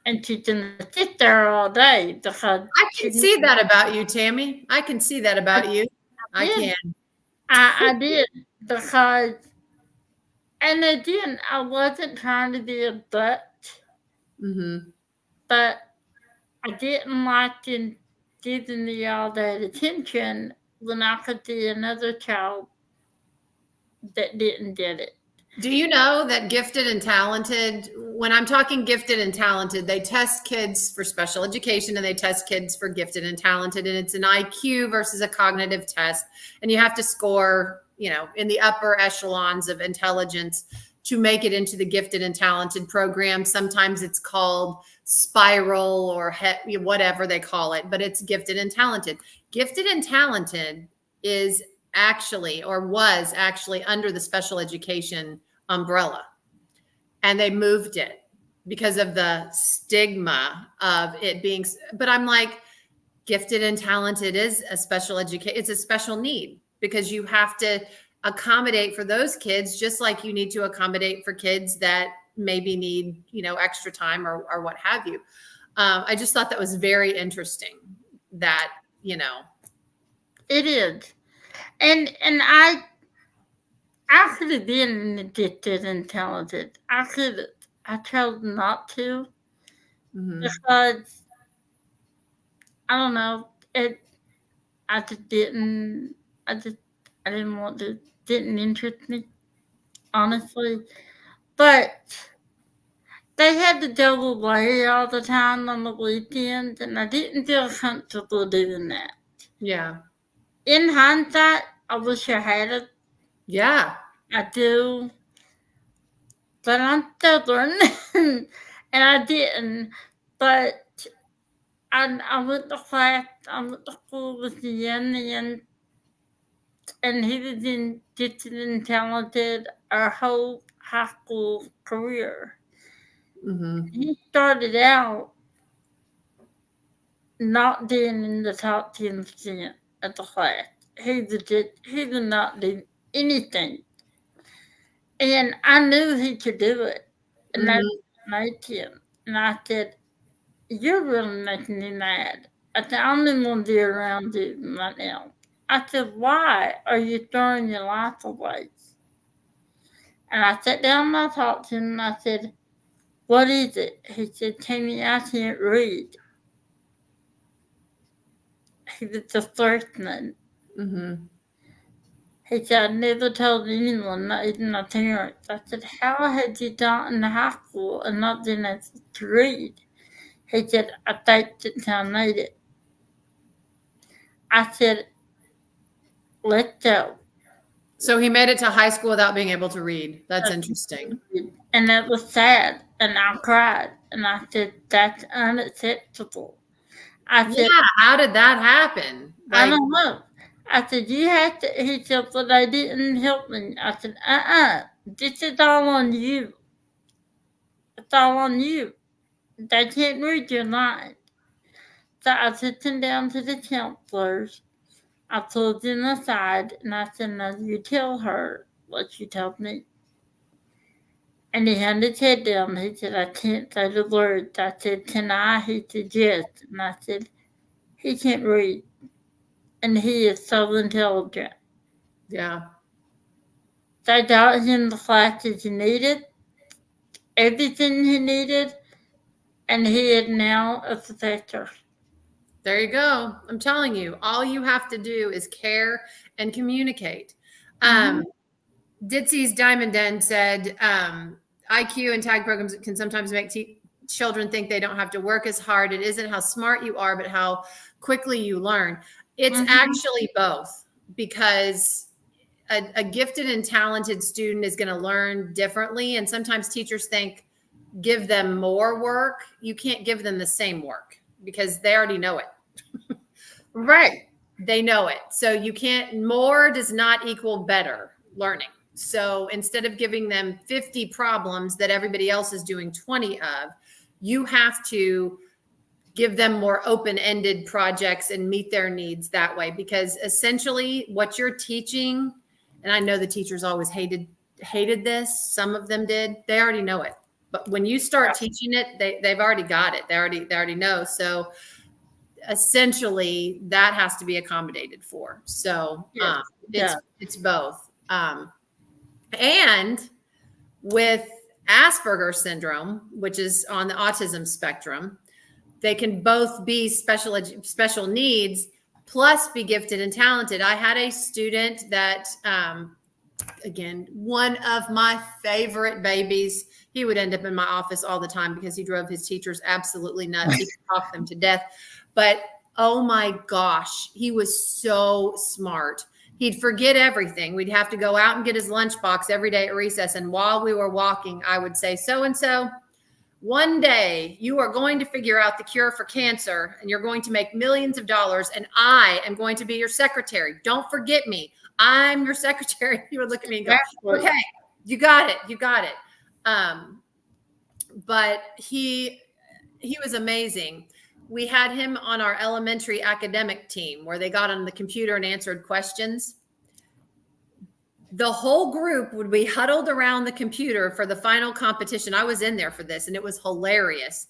and she's going to sit there all day because I can see that about you, Tammy. I can see that about you. I can. I did because, and again, I wasn't trying to be a butt, Mm-hmm. but I didn't like them giving me all that attention when I could see another child that didn't get it. Do you know that gifted and talented, when I'm talking gifted and talented, they test kids for special education and they test kids for gifted and talented, and it's an IQ versus a cognitive test. And you have to score, in the upper echelons of intelligence to make it into the gifted and talented program. Sometimes it's called Spiral or whatever they call it, but it's gifted and talented. Gifted and talented is actually, or was actually, under the special education umbrella. And they moved it because of the stigma of it being, but I'm like, gifted and talented is a special education. It's a special need because you have to accommodate for those kids, just like you need to accommodate for kids that maybe need, extra time or what have you. I just thought that was very interesting that, It is. And I could have been gifted and talented. I chose not to because I don't know. I just didn't. I didn't want to. Didn't interest me, honestly. But they had to go away all the time on the weekends, and I didn't feel comfortable doing that. Yeah. In hindsight, I wish I had it. Yeah. I do. But I'm stubborn, and I didn't. But I went to class. I went to school with Ian, and he was in gifted and talented our whole high school career. He started out not being in the top 10% of the class. He would not do anything. And I knew he could do it. And that made him. And I said, "You're really making me mad. I said, I don't even want to be around you right now." I said, "Why are you throwing your life away?" And I sat down and I talked to him and I said, "What is it?" He said, "Tammy, I can't read." He was just listening. He said, "I never told anyone, not even my parents." I said, "How had you gotten to high school and not been able to read?" He said, "I faked it till I made it." I said, "Let's go." So he made it to high school without being able to read. That's interesting. And that was sad. And I cried. And I said, "That's unacceptable." I said, Yeah, how did that happen? "I don't know." I said, "You have to." He said, "But they didn't help me." I said, "This is all on you. It's all on you. They can't read your mind." So I took him down to the counselors. I pulled him aside and I said, "Now you tell her what you told me." And he had his head down. He said, "I can't say the words." I said, "Can I?" He said, "Yes." And I said, "He can't read. And he is so intelligent." Yeah. They got him the classes he needed, everything he needed, and he is now a professor. There you go. I'm telling you, all you have to do is care and communicate. Ditsy's Diamond Den said IQ and tag programs can sometimes make children think they don't have to work as hard. It isn't how smart you are, but how quickly you learn. It's actually both, because a gifted and talented student is going to learn differently. And sometimes teachers think, give them more work. You can't give them the same work because they already know it. Right. They know it. So you can't, more does not equal better learning. So instead of giving them 50 problems that everybody else is doing 20 of, you have to give them more open-ended projects and meet their needs that way. Because essentially what you're teaching, and I know the teachers always hated this, some of them did, they already know it. But when you start teaching it, they've already got it. They already know. So essentially that has to be accommodated for. So it's both. And with Asperger's syndrome, which is on the autism spectrum, they can both be special needs plus be gifted and talented. I had a student that, again, one of my favorite babies. He would end up in my office all the time because he drove his teachers absolutely nuts. He could talk them to death. But Oh my gosh, he was so smart. He'd forget everything. We'd have to go out and get his lunchbox every day at recess. And while we were walking, I would say, so and so, one day you are going to figure out the cure for cancer and you're going to make millions of dollars. And I am going to be your secretary. Don't forget me. I'm your secretary. He would look at me and go, Exactly. okay, you got it. You got it. But he was amazing. We had him on our elementary academic team where they got on the computer and answered questions. The whole group would be huddled around the computer for the final competition. I was in there for this and it was hilarious.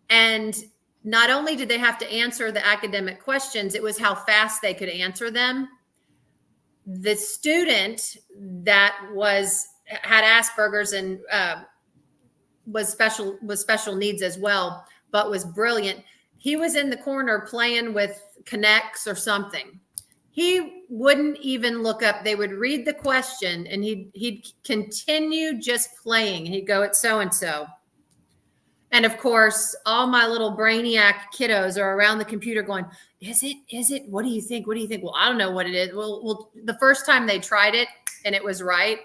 And not only did they have to answer the academic questions, it was how fast they could answer them. The student that had Asperger's and was special needs as well, but was brilliant. He was in the corner playing with Connects or something. He wouldn't even look up. They would read the question and he'd continue just playing. He'd go, it's so-and-so. And of course, all my little brainiac kiddos are around the computer going, is it? What do you think? What do you think? Well, I don't know what it is. Well, the first time they tried it and it was right,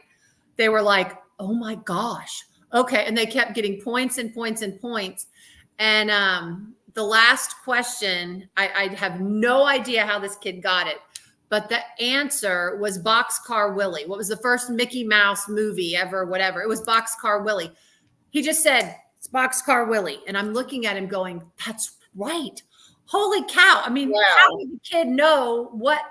they were like, oh my gosh. Okay. And they kept getting points and points and points. And the last question, I have no idea how this kid got it, but the answer was Boxcar Willie. What was the first Mickey Mouse movie ever, whatever? It was Boxcar Willie. He just said, it's Boxcar Willie. And I'm looking at him going, that's right. Holy cow. I mean, Wow. how did the kid know what?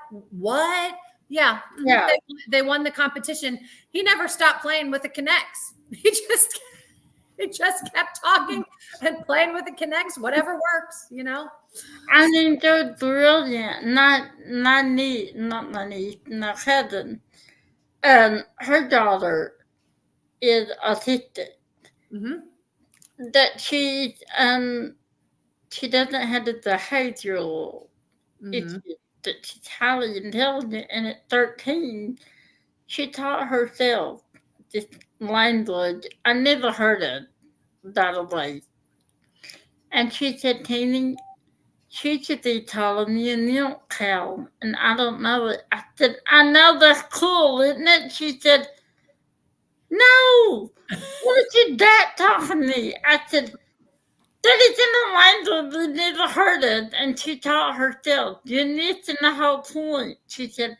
Yeah. Yeah. They won the competition. He never stopped playing with the Connects. He just kept talking and playing with the Connects, whatever works, you know? I mean, they're brilliant. Not my niece, not Heaven. Her daughter is autistic. Mm-hmm. That she doesn't have the behavioral issue. That she's highly intelligent, and at 13, she taught herself this language. I never heard of that way. And she said, Teeny, she should be telling me a milk cow, and I don't know it. I said, I know that's cool, isn't it? She said, no, what is your dad talking to me? I said, that is in a language we never heard of. And she taught herself, you're missing the whole point. She said,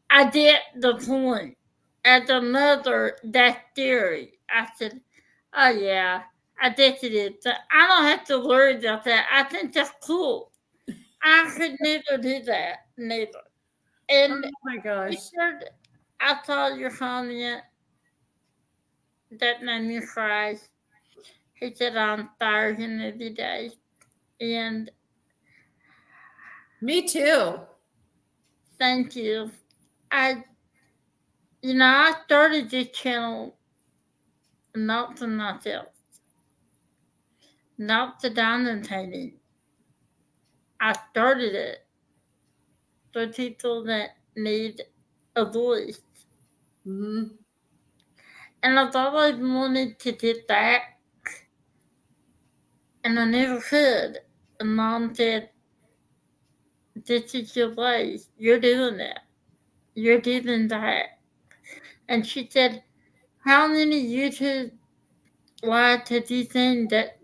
I get the point. As a mother, that's theory. I said, oh yeah, I guess it is. But I don't have to worry about that. I think that's cool. I could never do that, never. And Oh my gosh. Richard, I saw your comment that made me cry. He said, I'm tired every day. And Me too. thank you. I started this channel not for myself, not for diamond painting. I started it for people that need a voice. Mm-hmm. And I've always wanted to get back, and I never could. And Mom said, this is your place. You're doing it. You're giving back. And she said, how many YouTube lives have you seen that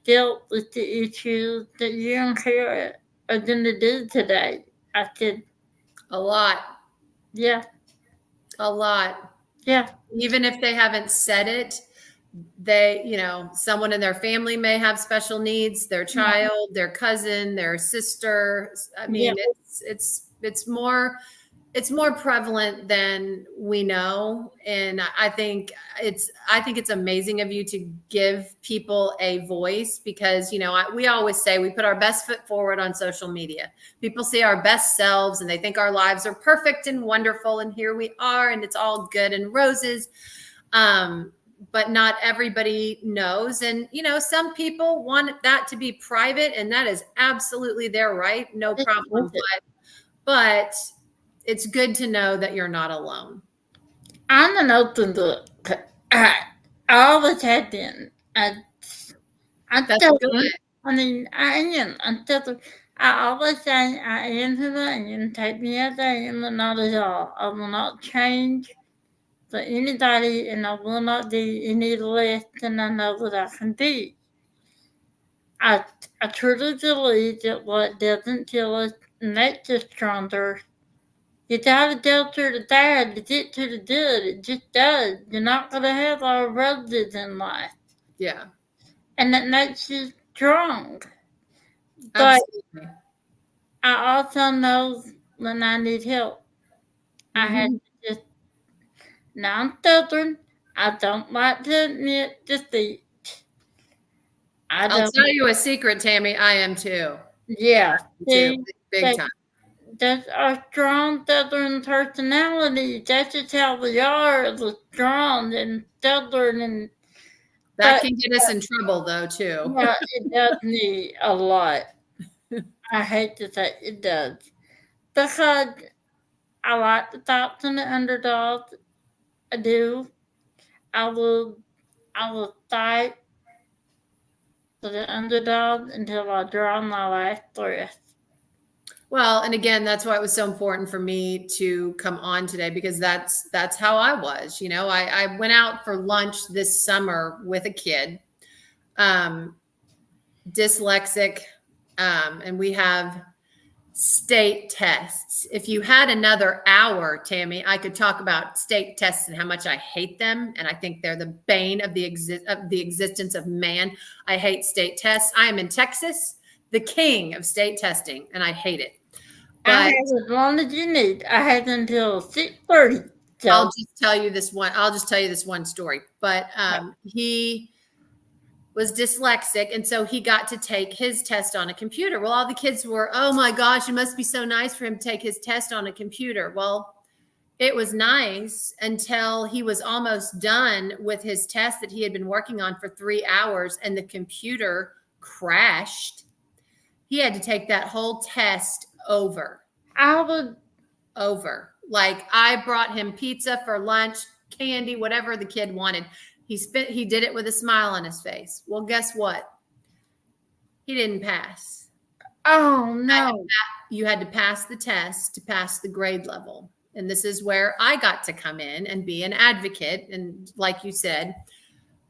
dealt with the issues that you and Kara are going to do today? I said, A lot. yeah. A lot. Yeah. Even if they haven't said it, someone in their family may have special needs, their child, their cousin, their sister. I mean, it's more prevalent than we know. And I think it's amazing of you to give people a voice because, we always say we put our best foot forward on social media. People see our best selves and they think our lives are perfect and wonderful. And here we are, and it's all good and roses. But not everybody knows. And, some people want that to be private, and that is absolutely their right. No problem. But it's good to know that you're not alone. I'm an open book. I always have been. That's good. I mean, I am. I always say I am who I am. Take me as I am and not at all. I will not change for anybody, and I will not do any less than I know that I can be. I, I truly believe that what doesn't kill us makes us stronger. You gotta go through the bad to get to the good. It just does. You're not gonna have all roses in life, Yeah, and that makes you strong. But absolutely. I also know when I need help. I had Mhm. to just. Now I'm stubborn. I don't like to admit defeat. I I'll don't. tell you a secret, Tammy. I am too. Yeah. Too. See, Big that time. that's our strong southern personality. That's just how we are. We're strong and southern, and That but can get us in trouble though, too. yeah, it does me a lot. I hate to say it does because I like to talk to the underdog. I do. I will. I will fight for the underdog until I draw my last breath. Well, and again, that's why it was so important for me to come on today because that's how I was. You know, I went out for lunch this summer with a kid, um, dyslexic, and we have state tests. If you had another hour, Tammy, I could talk about state tests and how much I hate them, and I think they're the bane of the existence of man. I hate state tests. I am in Texas, the king of state testing, and I hate it. I But have as long as you need. I have until 6:30. So I'll just tell you this one story. But he was dyslexic, and so he got to take his test on a computer. Well, all the kids were, oh my gosh, it must be so nice for him to take his test on a computer. Well, it was nice until he was almost done with his test that he had been working on for 3 hours, and the computer crashed. He had to take that whole test I would. over. Like I brought him pizza for lunch, candy, whatever the kid wanted. He did it with a smile on his face. Well, guess what? He didn't pass. Oh no. You had to pass the test to pass the grade level. And this is where I got to come in and be an advocate. And like you said,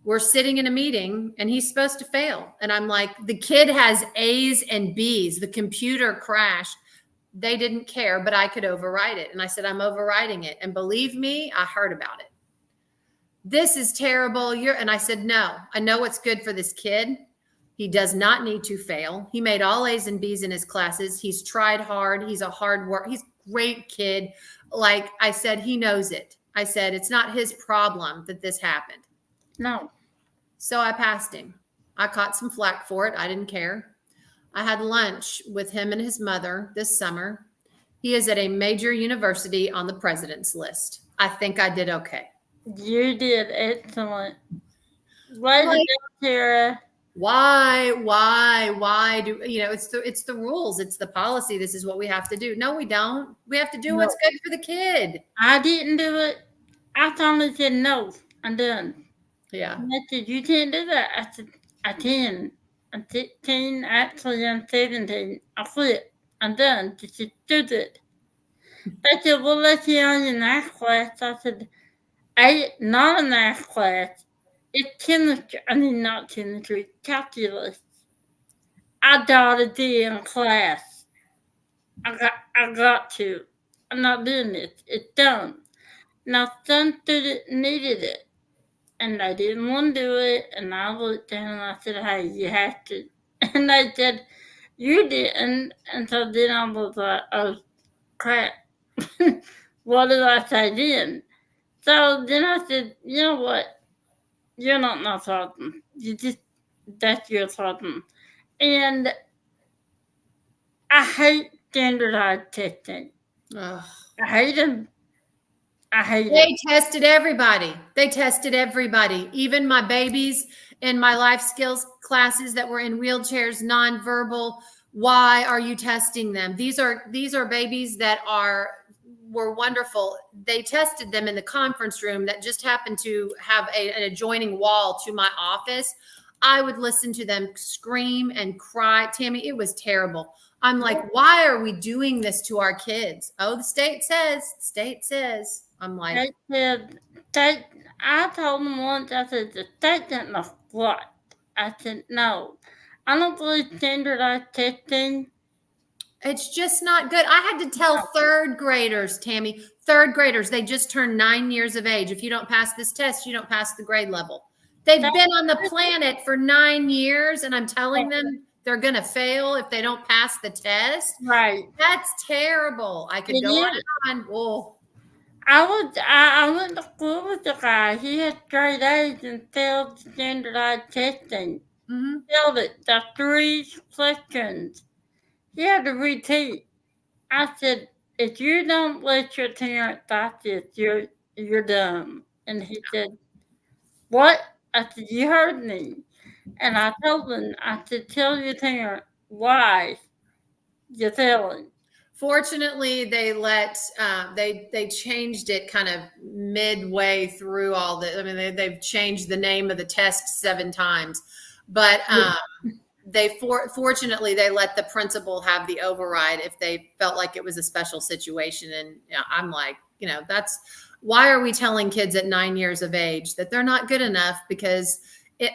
we're sitting in a meeting and he's supposed to fail. And I'm like, the kid has A's and B's. The computer crashed. They didn't care, but I could override it. And I said, I'm overriding it. And believe me, I heard about it. This is terrible. And I said, no, I know what's good for this kid. He does not need to fail. He made all A's and B's in his classes. He's tried hard. He's a hard worker. He's a great kid. Like I said, he knows it. I said, it's not his problem that this happened. No. So I passed him. I caught some flack for it. I didn't care. I had lunch with him and his mother this summer. He is at a major university on the president's list. I think I did okay. You did excellent. Way to go, Tara. Why do it's the rules, it's the policy. This is what we have to do. No, we don't. We have to do No, what's good for the kid. I didn't do it. I finally said no. I'm done. Yeah. And I said, you can't do that. I said, I can. I'm 16. Actually, I'm 17. I quit. I'm done. This is stupid. They said, we'll let you on your math class. I said, not a math class. It's chemistry. I mean, not chemistry, calculus. I got a D in class. I got to. I'm not doing this. It's done. Now, some student needed it, and they didn't want to do it. And I looked at them and I said, hey, you have to. And they said, you didn't. And so then I was like, oh, crap. What did I say then? So then I said, you know what? You're not my problem. That's your problem. And I hate standardized testing. Ugh. I hate them. I hate it. They tested everybody. They tested everybody, even my babies in my life skills classes that were in wheelchairs, nonverbal. Why are you testing them? These are babies that were wonderful. They tested them in the conference room that just happened to have an adjoining wall to my office. I would listen to them scream and cry. Tammy, it was terrible. I'm like, why are we doing this to our kids? Oh, the state says. I'm like, They said, they, I told them once, I said, the state didn't know what. I said, no. I don't believe standardized testing. it's just not good. I had to tell third graders, Tammy, third graders, they just turned 9 years of age. If you don't pass this test, you don't pass the grade level. They've been on the planet for 9 years, and I'm telling them they're going to fail if they don't pass the test. Right. That's terrible. I could It go on is. and on. Oh, I went to school with the guy. He had straight A's and failed standardized testing. mhm. Failed it. The 3 questions. He had to repeat. I said, if you don't let your parents pass this, you're dumb. And he said, what? I said, you heard me. And I told him, I said, tell your parent why you're failing. Fortunately, they let they changed it kind of midway through all the. I mean, they've changed the name of the test 7 times, but fortunately they let the principal have the override if they felt like it was a special situation. And I'm like, that's why are we telling kids at 9 years of age that they're not good enough because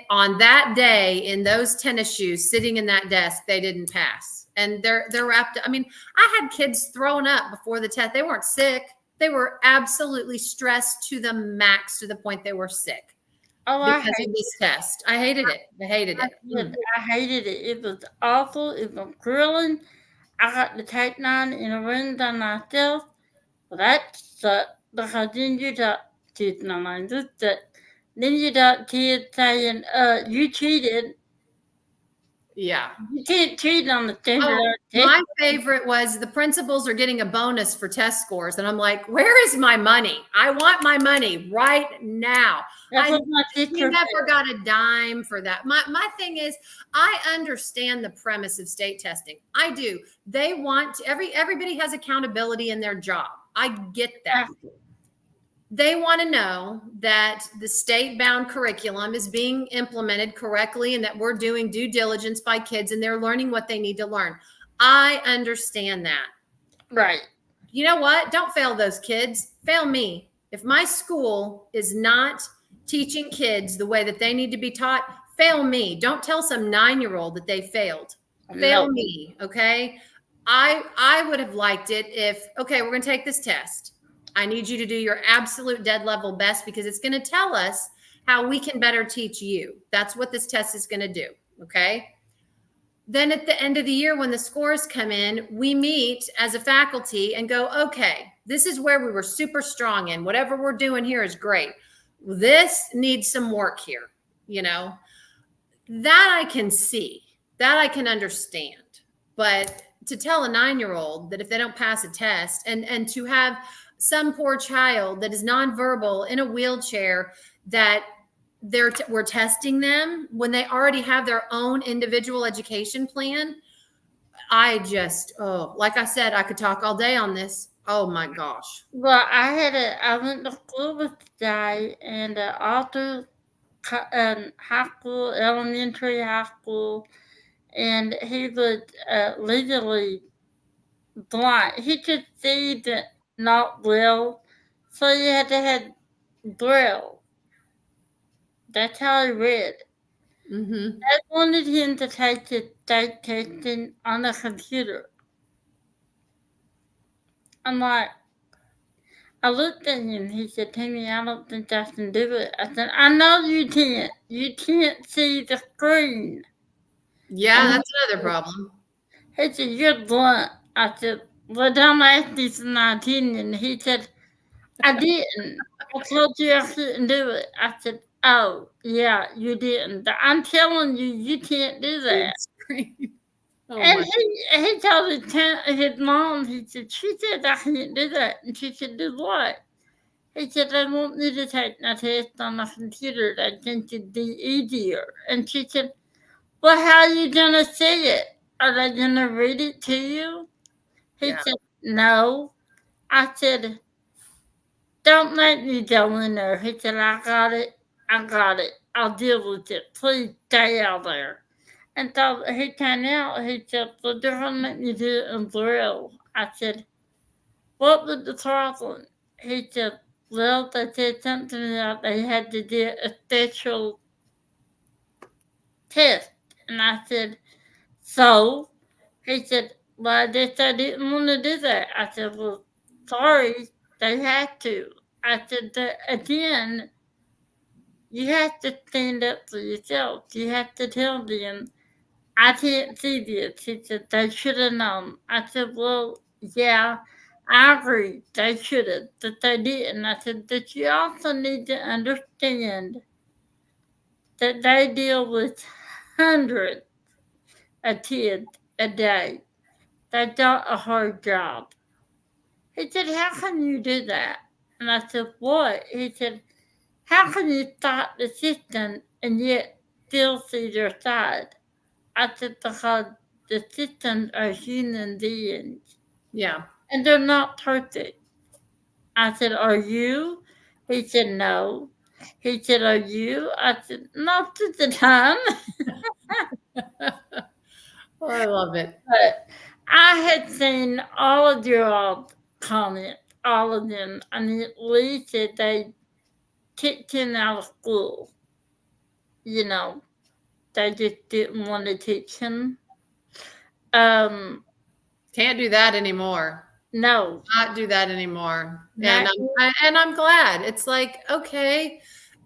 on that day in those tennis shoes sitting in that desk they didn't pass. And they're wrapped. I mean, I had kids throwing up before the test. They weren't sick. They were absolutely stressed to the max, to the point they were sick because of this test. I hated it. I hated it. I hated it. It was awful. It was grueling. I got to take 9 in a room by myself. Well, that sucked because then you got kids, no mind this, then you got kids saying, you cheated. Yeah. You can't cheat on the standardized test. My favorite was the principals are getting a bonus for test scores. And I'm like, where is my money? I want my money right now. That's what my We teacher never said. got a dime for that. My thing is, I understand the premise of state testing. I do. They want everybody has accountability in their job. I get that. They want to know that the state-bound curriculum is being implemented correctly and that we're doing due diligence by kids and they're learning what they need to learn. I understand that. Right. You know what? Don't fail those kids. Fail me. If my school is not teaching kids the way that they need to be taught, fail me. Don't tell some 9-year-old that they failed. Fail me, okay? I would have liked it if, okay, we're going to take this test. I need you to do your absolute dead level best because it's going to tell us how we can better teach you. That's what this test is going to do, okay? Then at the end of the year, when the scores come in, we meet as a faculty and go, okay, this is where we were super strong in. Whatever we're doing here is great. This needs some work here, That I can see, that I can understand. But to tell a 9-year-old that if they don't pass a test and to have some poor child that is nonverbal in a wheelchair that we're testing them when they already have their own individual education plan. I just, like I said, I could talk all day on this. Oh my gosh. Well, I went to school with the guy and all through high school, elementary, high school, and he was legally blind. He could see but not well, so you had to have braille. That's how he read. Mm-hmm. I wanted him to take the state testing on the computer. I'm like, I looked at him. He said, Tammy, I don't think I can do it. I said, I know you can't. You can't see the screen. Yeah, that's another problem. He said, you're blunt. I said, well, don't ask me for my opinion. He said, I didn't. I told you I couldn't do it. I said, oh, yeah, you didn't. But I'm telling you, you can't do that. Oh And he told his mom, he said, she said I can't do that. And she said, do what? He said, I want you to take my test on the computer. I think it'd be easier. And she said, well, how are you going to see it? Are they going to read it to you? He said, no. I said, don't make me go in there. He said, I got it. I got it. I'll deal with it. Please stay out there. And so he came out. He said, well, they're going to make me do it in drill. I said, what was the problem? He said, well, they said something about they had to do a special test. And I said, so? He said, well, I guess I didn't want to do that. I said, well, sorry, they had to. I said, again, you have to stand up for yourself. You have to tell them, I can't see this. He said, they should have known. I said, well, yeah, I agree. They should have, but they didn't. I said, but you also need to understand that they deal with hundreds of kids a day. They got a hard job. He said, how can you do that? And I said, what? He said, how can you stop the system and yet still see their side? I said, because the systems are human beings Yeah. and they're not perfect. I said, are you? He said, no. He said, are you? I said, not at the time. Oh, I love it. But I had seen all of your comments, all of them. I mean, Lee said they kicked him out of school. You know, they just didn't want to teach him. Um, Can't do that anymore. no. Not do that anymore. Not And I'm glad. It's like, okay,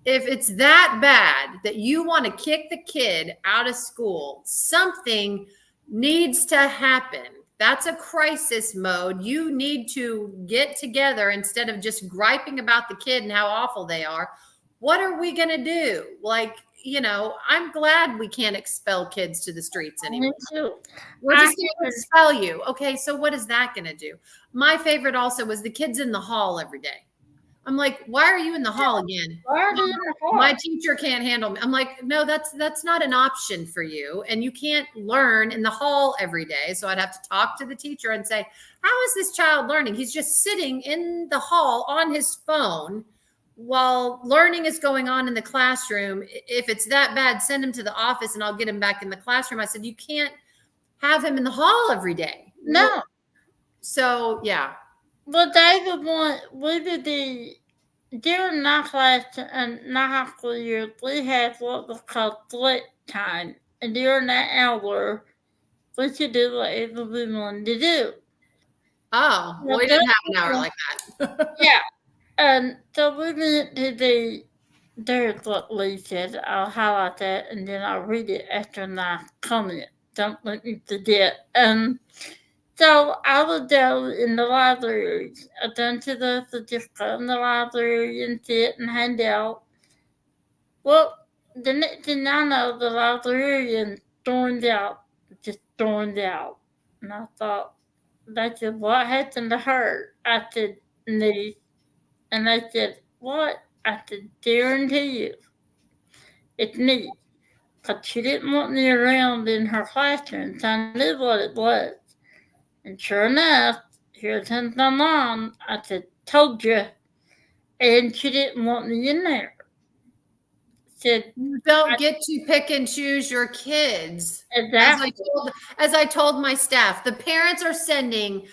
if it's that bad that you want to kick the kid out of school, something needs to happen. That's a crisis mode. You need to get together instead of just griping about the kid and how awful they are. What are we going to do? Like, you know, I'm glad we can't expel kids to the streets anymore. me too. We're I just going to expel you. Okay, so what is that going to do? My favorite also was the kids in the hall every day. I'm like, why are you in the hall again? already in the My heart. teacher can't handle me. I'm like, no, that's not an option for you. And you can't learn in the hall every day. So I'd have to talk to the teacher and say, how is this child learning? He's just sitting in the hall on his phone while learning is going on in the classroom. If it's that bad, send him to the office and I'll get him back in the classroom. I said, you can't have him in the hall every day. No. So yeah. Well, they would want, we would be, during my class and my high school years, we had what was called split time. And during that hour, we could do whatever we wanted to do. Oh, well, Well, we didn't have an that's- hour like that. Yeah. And so we went to there's what Lee said. I'll highlight that and then I'll read it after my comment. Don't let me forget. So I would go in the library. I done to the just go in the library and sit and hand out. Well, the next thing I know, the librarian stormed out, just stormed out. And I thought, they said, what happened to her? I said, niece. And they said, what? I said, guarantee you, it's niece. Because she didn't want me around in her classroom, so I knew what it was. And sure enough, here comes my mom. I said, told you. And she didn't want me in there. Said, You don't get to pick and choose your kids. exactly. As I told my staff, the parents are sending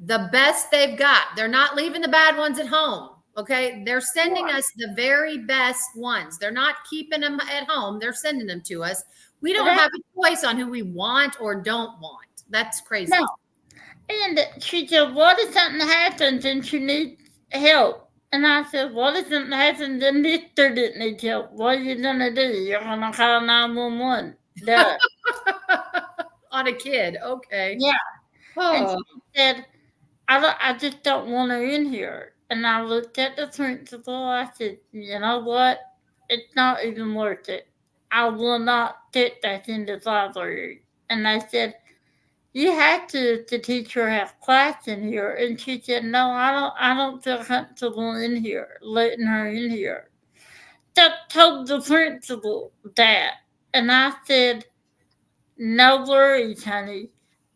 the best they've got. They're not leaving the bad ones at home. Okay. They're sending us the very best ones. They're not keeping them at home. They're sending them to us. We don't have a choice on who we want or don't want. That's crazy. No. And she said, what if something happens and she needs help? And I said, what if something happens and Victor didn't need help? What are you going to do? You're going to call 911. Duh. On a kid. Okay. Yeah. And Oh. she said, I just don't want her in here. And I looked at the principal. I said, you know what? It's not even worth it. I will not get that in the library. And I said, you have to teach her have class in here. And she said, no, I don't feel comfortable in here, letting her in here. So told the principal that. And I said, no worries, honey.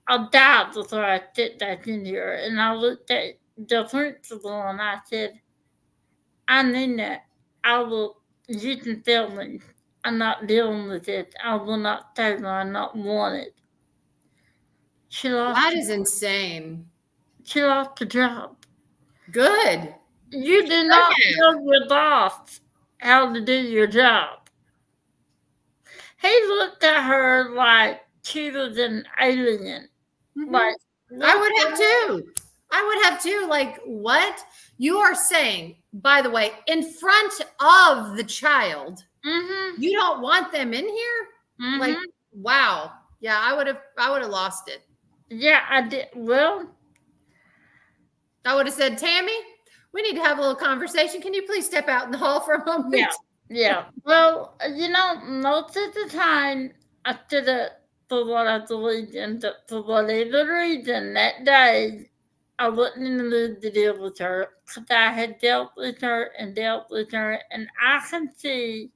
I'll die before I sit back in here. And I looked at the principal and I said, I mean that. I will you can tell me. I'm not dealing with it. I will not take it. I not want it. She lost. That is insane. She lost the job. Good. You do not tell your boss how to do your job. He looked at her like she was an alien. Mhm. Like I would have too. I would have too. Like, what? You are saying, by the way, in front of the child, Mm-hmm. you don't want them in here? Mm-hmm. Like, wow. Yeah, I would have lost it. Yeah, I did. Well, I would have said, Tammy, we need to have a little conversation. Can you please step out in the hall for a moment? yeah. Well, most of the time, after for what I believed in, for whatever reason, that day, I wasn't in the mood to deal with her because I had dealt with her, and I can see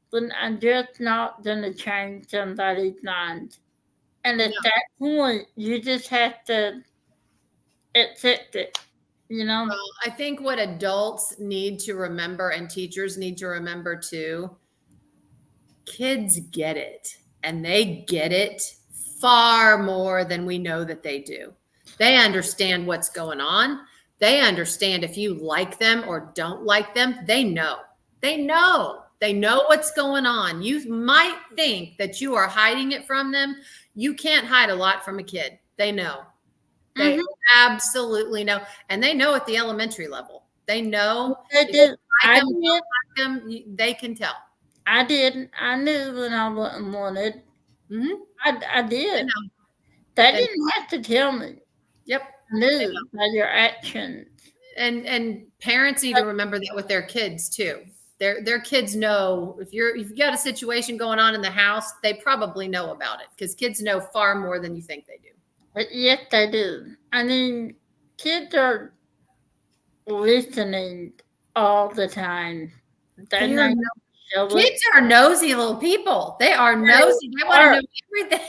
when I'm just not going to change somebody's mind. And at that point, you just have to accept it, Well, I think what adults need to remember and teachers need to remember too, kids get it, and they get it far more than we know that they do. They understand what's going on. They understand if you like them or don't like them. They know. They know. They know what's going on. You might think that you are hiding it from them. You can't hide a lot from a kid. They know. They absolutely know. And they know at the elementary level. They know. They do. I did. Like them, they can tell. I did. I knew when I wasn't wanted. Mm-hmm. I did. They didn't have to tell me. Yep. I knew by your actions. And parents need to remember that with their kids too. Their kids know if you've got a situation going on in the house, they probably know about it because kids know far more than you think they do. But yes, they do. I mean, kids are listening all the time. Kids are nosy little people. They are nosy. They want to know everything.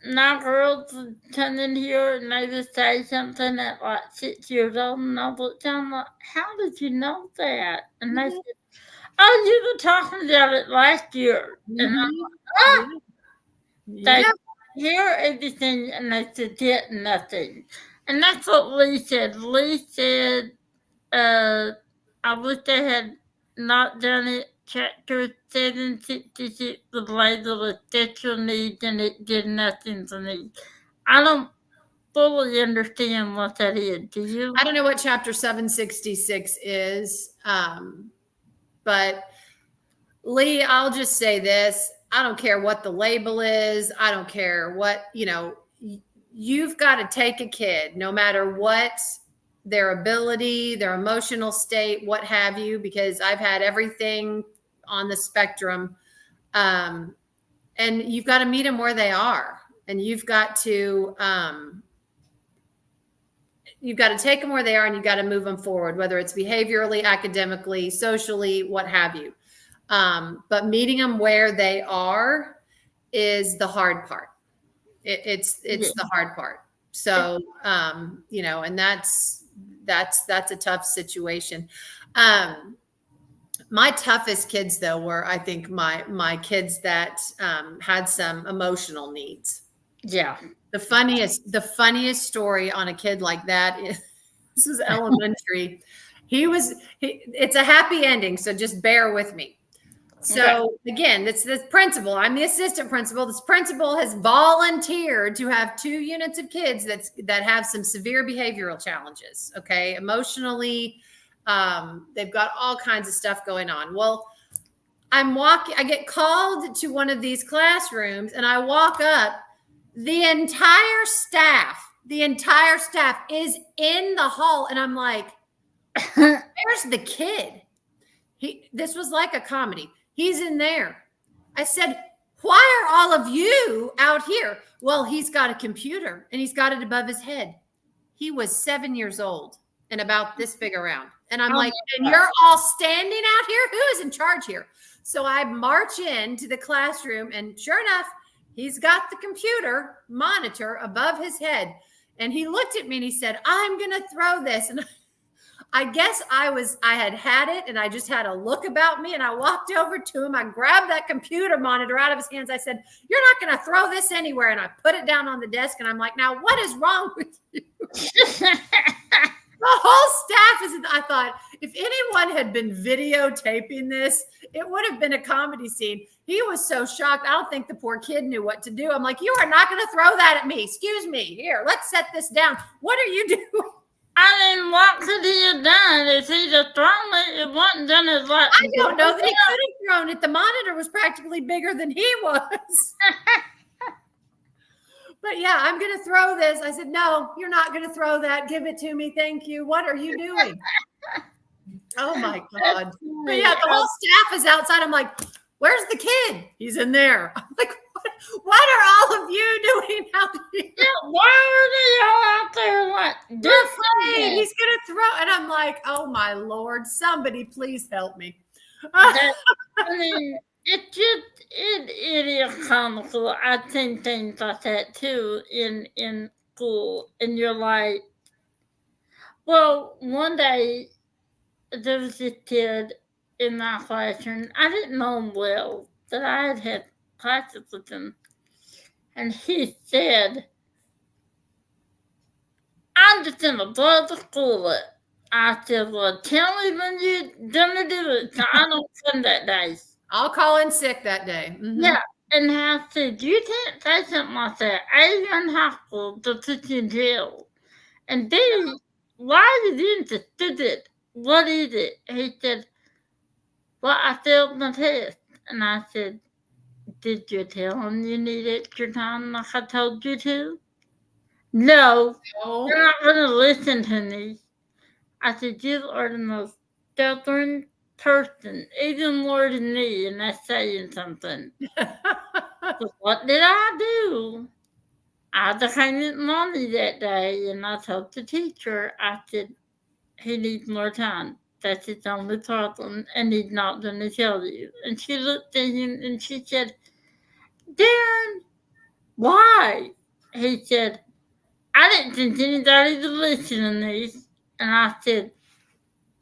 Not girls come in here and they just say something at like 6 years old, and I looked down like, how did you know that? And they said, oh, you were talking about it last year. And I'm like, they hear everything and they forget nothing. And that's what Lee said. Lee said, I wish they had not done it. Chapter 766 was labeled as special needs and it did nothing for me. I don't fully understand what that is. Do you? I don't know what chapter 766 is. But Lee, I'll just say this. I don't care what the label is. I don't care what, you've got to take a kid, no matter what their ability, their emotional state, what have you, because I've had everything on the spectrum. And you've got to meet them where they are. And you've got to take them where they are, and you've got to move them forward, whether it's behaviorally, academically, socially, what have you. But meeting them where they are is the hard part. It's the hard part. So, and that's a tough situation. My toughest kids though were, I think, my kids that had some emotional needs. Yeah. The funniest story on a kid like that is, this was elementary. It's a happy ending, so just bear with me. So again, it's the principal. I'm the assistant principal. This principal has volunteered to have 2 units of kids that have some severe behavioral challenges. Okay, emotionally, they've got all kinds of stuff going on. Well, I get called to one of these classrooms, and I walk up. The entire staff is in the hall, and I'm like, "Where's the kid?" This was like a comedy. He's in there. I said, why are all of you out here? Well, he's got a computer and he's got it above his head. He was 7 years old and about this big around. And I'm like, and you're all standing out here? Who is in charge here? So I march into the classroom, and sure enough, he's got the computer monitor above his head. And he looked at me and he said, I'm going to throw this. And I guess I had it and I just had a look about me and I walked over to him. I grabbed that computer monitor out of his hands. I said, "You're not going to throw this anywhere." And I put it down on the desk and I'm like, "Now what is wrong with you?" The whole staff is, I thought, if anyone had been videotaping this, it would have been a comedy scene. He was so shocked. I don't think the poor kid knew what to do. I'm like, "You are not going to throw that at me. Excuse me. Here, let's set this down. What are you doing?" I mean, what could he have done? If he'd have thrown it, it wasn't done as like. I don't know that he could have thrown it. The monitor was practically bigger than he was. But yeah, "I'm going to throw this." I said, "No, you're not going to throw that. Give it to me. Thank you. What are you doing?" Oh my God. But yeah, the whole staff is outside. I'm like, "Where's the kid?" "He's in there." I'm like, what are all of you doing out here? Yeah, why are they all out there like Hey, he's going to throw. And I'm like, "Oh my Lord, somebody please help me." I mean, it is comical. I've seen things like that too in school, and you're like, well, one day there was this kid in my classroom. I didn't know him well, but I had classes with him, and he said, "I'm just gonna blow the school up." I said, "Well, tell me when you're gonna do it, so I don't come that day." I'll call in sick that day. Mhm. Yeah, and I said, "You can't say something like that. A, you're in high school, they'll put you in jail. And B, why you didn't just do it? What is it?" He said, "Well, I failed my test." And I said, "Did you tell him you need extra time like I told you to?" "No, Oh. they're not going to listen to me." I said, "You are the most stubborn person, even more than me, and that's saying something." So what did I do? I became mommy that day, and I told the teacher, I said, "He needs more time. That's his only problem, and he's not going to tell you." And she looked at him and she said, "Darren, why?" He said, "I didn't think anybody would listen to me." And I said,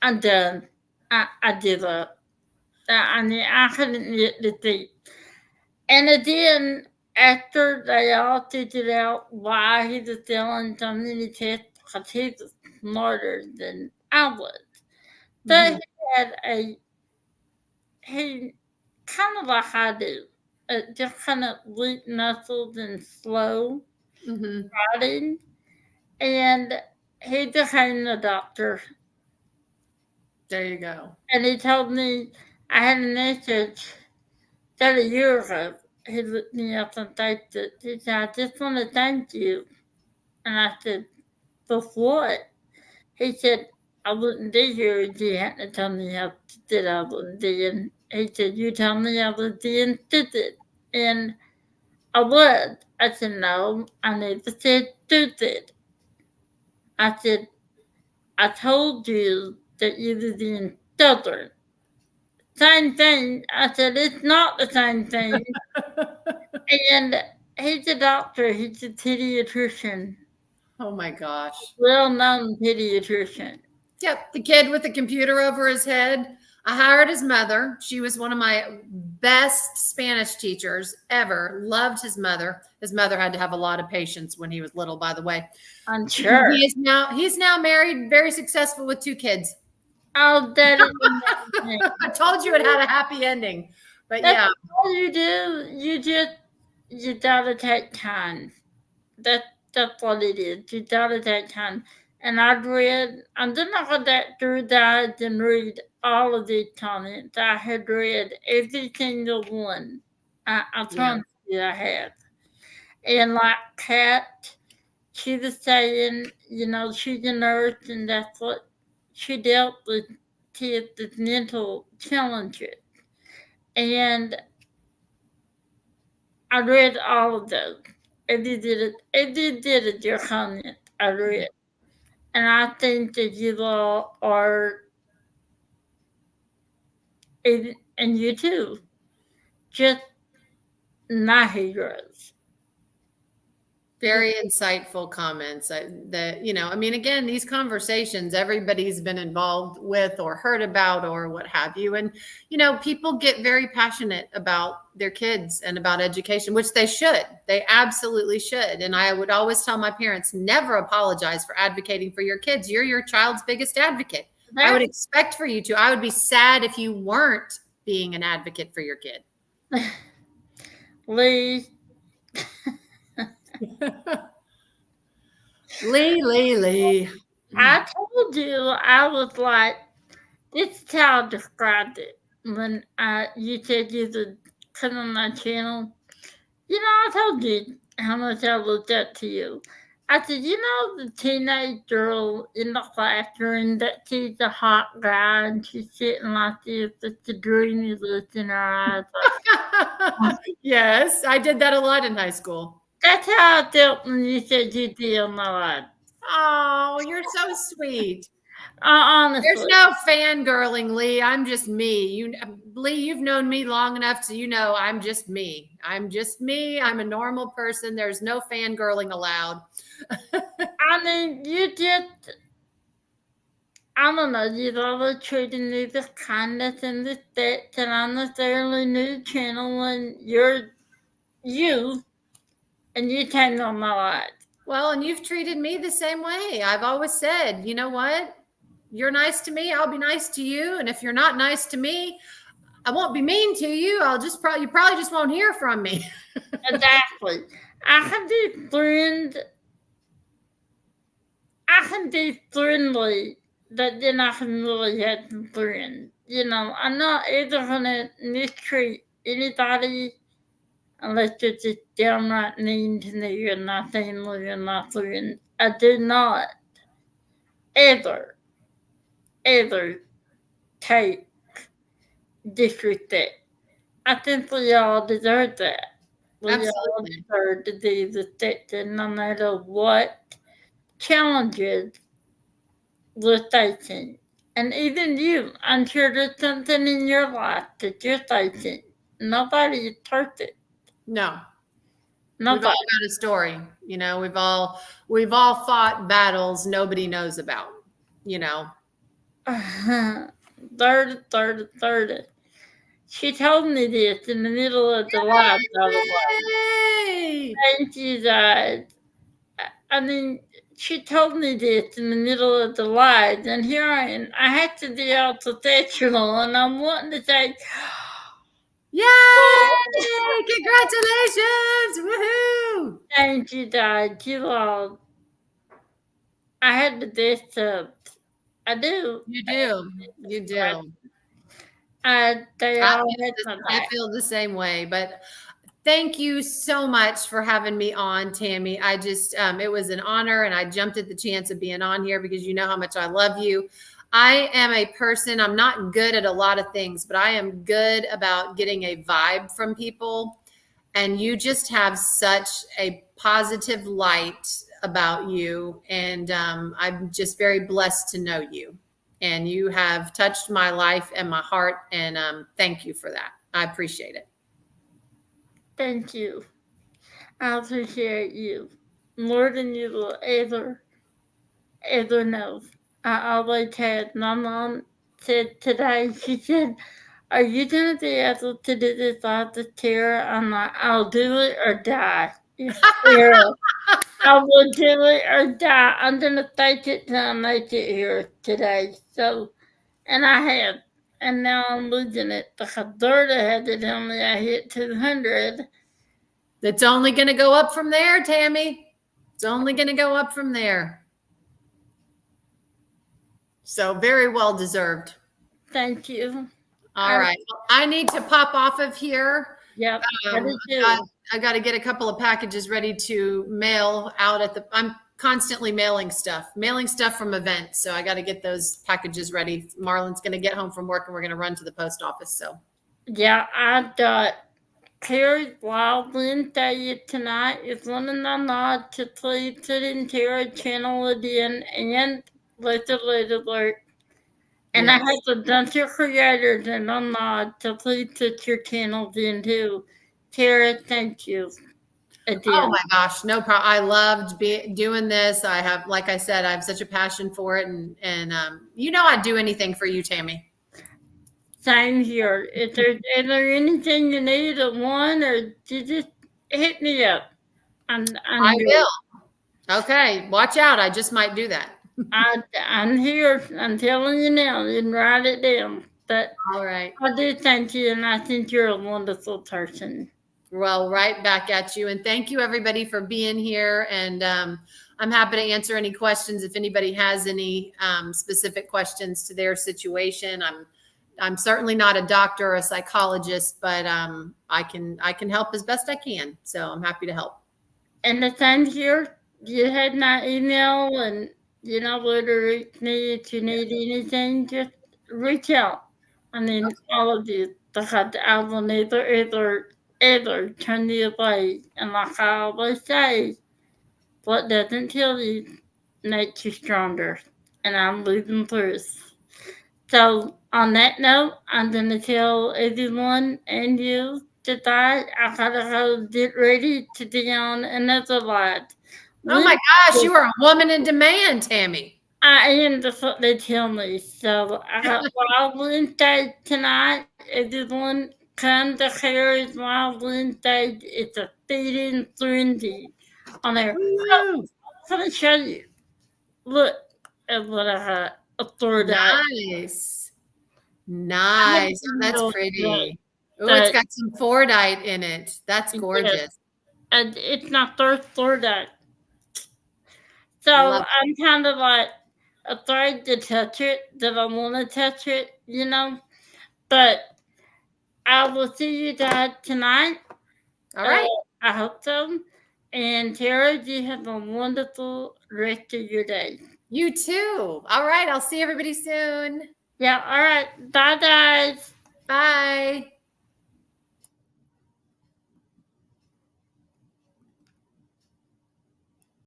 "I'm done. I give up." I mean, I couldn't get the thing. And then after they all figured out why he was failing so many tests, because he was smarter than I was. But Mhm. he kind of like I do, just kind of weak muscles and slow Mhm. riding. And he became a doctor. There you go. And he told me I had a message that a year ago. He looked me up on Facebook. He said, "I just want to thank you." And I said, "For what?" He said, "I wouldn't be here if you hadn't told me how that I was being." He said, "You told me I was being stupid." And I was. I said, "No, I never said stupid." I said, "I told you that you were being stubborn." Same thing. I said, "It's not the same thing." And he's a doctor. He's a pediatrician. Oh my gosh. Well-known pediatrician. Yep, the kid with the computer over his head. I hired his mother. She was one of my best Spanish teachers ever. Loved his mother. His mother had to have a lot of patience when he was little, by the way. I'm sure. He's now married, very successful with 2 kids. Oh, that is amazing. I told you it had a happy ending. But That's yeah. all you do. You gotta take time. That's what it is. You gotta take time. And I'm not gonna get through that and read all of these comments. I had read every single one. I promise you I have. And like Kat, she was saying, she's a nurse and that's what she dealt with kids with mental challenges. And I read all of those. If you did it, your comment, I read. And I think that you all are, and you too, just my heroes. Very insightful comments. I mean, again, these conversations, everybody's been involved with or heard about or what have you. And, people get very passionate about their kids and about education, which they should. They absolutely should. And I would always tell my parents, never apologize for advocating for your kids. You're your child's biggest advocate. I would expect for you to. I would be sad if you weren't being an advocate for your kid. Lee. Lee. I told you I was like, this is how I described it when you said you would come on my channel. I told you how much I looked up to you. I said, the teenage girl in the classroom that sees a hot guy and she's sitting like this with the dreamy look in her eyes. Yes, I did that a lot in high school. That's how I felt when you said you did on my life. Oh, you're so sweet. Honestly. There's no fangirling, Lee. I'm just me. Lee, you've known me long enough so I'm just me. I'm just me. I'm a normal person. There's no fangirling allowed. I mean, I don't know, you've always treated me with kindness and respect, and I'm a fairly new channel, and you're you, and you came on my life. Well, and you've treated me the same way. I've always said, you know what? You're nice to me, I'll be nice to you. And if you're not nice to me, I won't be mean to you. You probably just won't hear from me. Exactly. I can be friendly, but then I can really have some friends. I'm not ever gonna mistreat anybody unless you're just downright mean to me and my family and my friends. I do not ever take disrespect. I think we all deserve that. We all Absolutely. deserve to be respected no matter what challenges we're facing. And even you, I'm sure there's something in your life that you're facing. Nobody is perfect. No. Nobody. We've all got a story. We've all fought battles nobody knows about. Third. She told me this in the middle of the live. Thank you, guys. I mean, she told me this in the middle of the live, and here I am. I had to be all professional, and I'm wanting to say, yay! Congratulations! Woohoo! Thank you, guys. You all. I had the best of. I do. You do. You do. I feel the same way, but thank you so much for having me on, Tammy. I just, it was an honor, and I jumped at the chance of being on here because you know how much I love you. I am a person, I'm not good at a lot of things, but I am good about getting a vibe from people. And you just have such a positive light about you. And I'm just very blessed to know you. And you have touched my life and my heart. And thank you for that. I appreciate it. Thank you. I appreciate you more than you will ever know. I always had. My mom said today, she said, are you going to be able to do this off the chair? I'm like, I'll do it or die. I will do it or die. I'm going to take it till I make it here today. So, and I have. And now I'm losing it because Dorda had to tell me I hit 200. It's only going to go up from there, Tammy. It's only going to go up from there. So very well deserved. Thank you. All right. Well, I need to pop off of here. Yep. I got to get a couple of packages ready to mail out I'm constantly mailing stuff from events. So I got to get those packages ready. Marlon's going to get home from work and we're going to run to the post office. So yeah, I got Terry Wildland tonight is one of the nod to please put in Terry channel again and later alert. And yes. I have a bunch of creators and a nod to please put your channels in too. Tara, thank you. Again. Oh my gosh, no problem. I loved doing this. I have, like I said, I have such a passion for it, and I'd do anything for you, Tammy. Same here. Is there anything you need at one, or you just hit me up? I will. Okay, watch out. I just might do that. I'm here. I'm telling you now. You can write it down. But All right. I do thank you, and I think you're a wonderful person. Well, right back at you. And thank you, everybody, for being here. And I'm happy to answer any questions if anybody has any specific questions to their situation. I'm certainly not a doctor or a psychologist, but I can help as best I can. So I'm happy to help. And the same here. You had my email, and you know where to reach me if you need anything. Just reach out. I mean, all of you, because I will never, ever turn you away. And like I always say, what doesn't kill you makes you stronger. And I'm living proof. So, on that note, I'm going to tell everyone and you today I gotta go get ready to be on another live. Oh my gosh, you are a woman in demand, Tammy. I am, that's what they tell me. So I got Wild Wednesday tonight. Everyone come to Harry's Wild Wednesday. It's a feeding frenzy on there. So, let me show you. Look at what I got. A third eye. Nice. Nice. Oh, that's know pretty. Oh, that- it's got some Fordite in it. That's gorgeous. And it's not third eye. So Love I'm kind of like afraid to touch it, that I want to touch it, you know. But I will see you guys tonight. All right. I hope so. And Tara, you have a wonderful rest of your day. You too. All right. I'll see everybody soon. Yeah, all right. Bye, guys. Bye.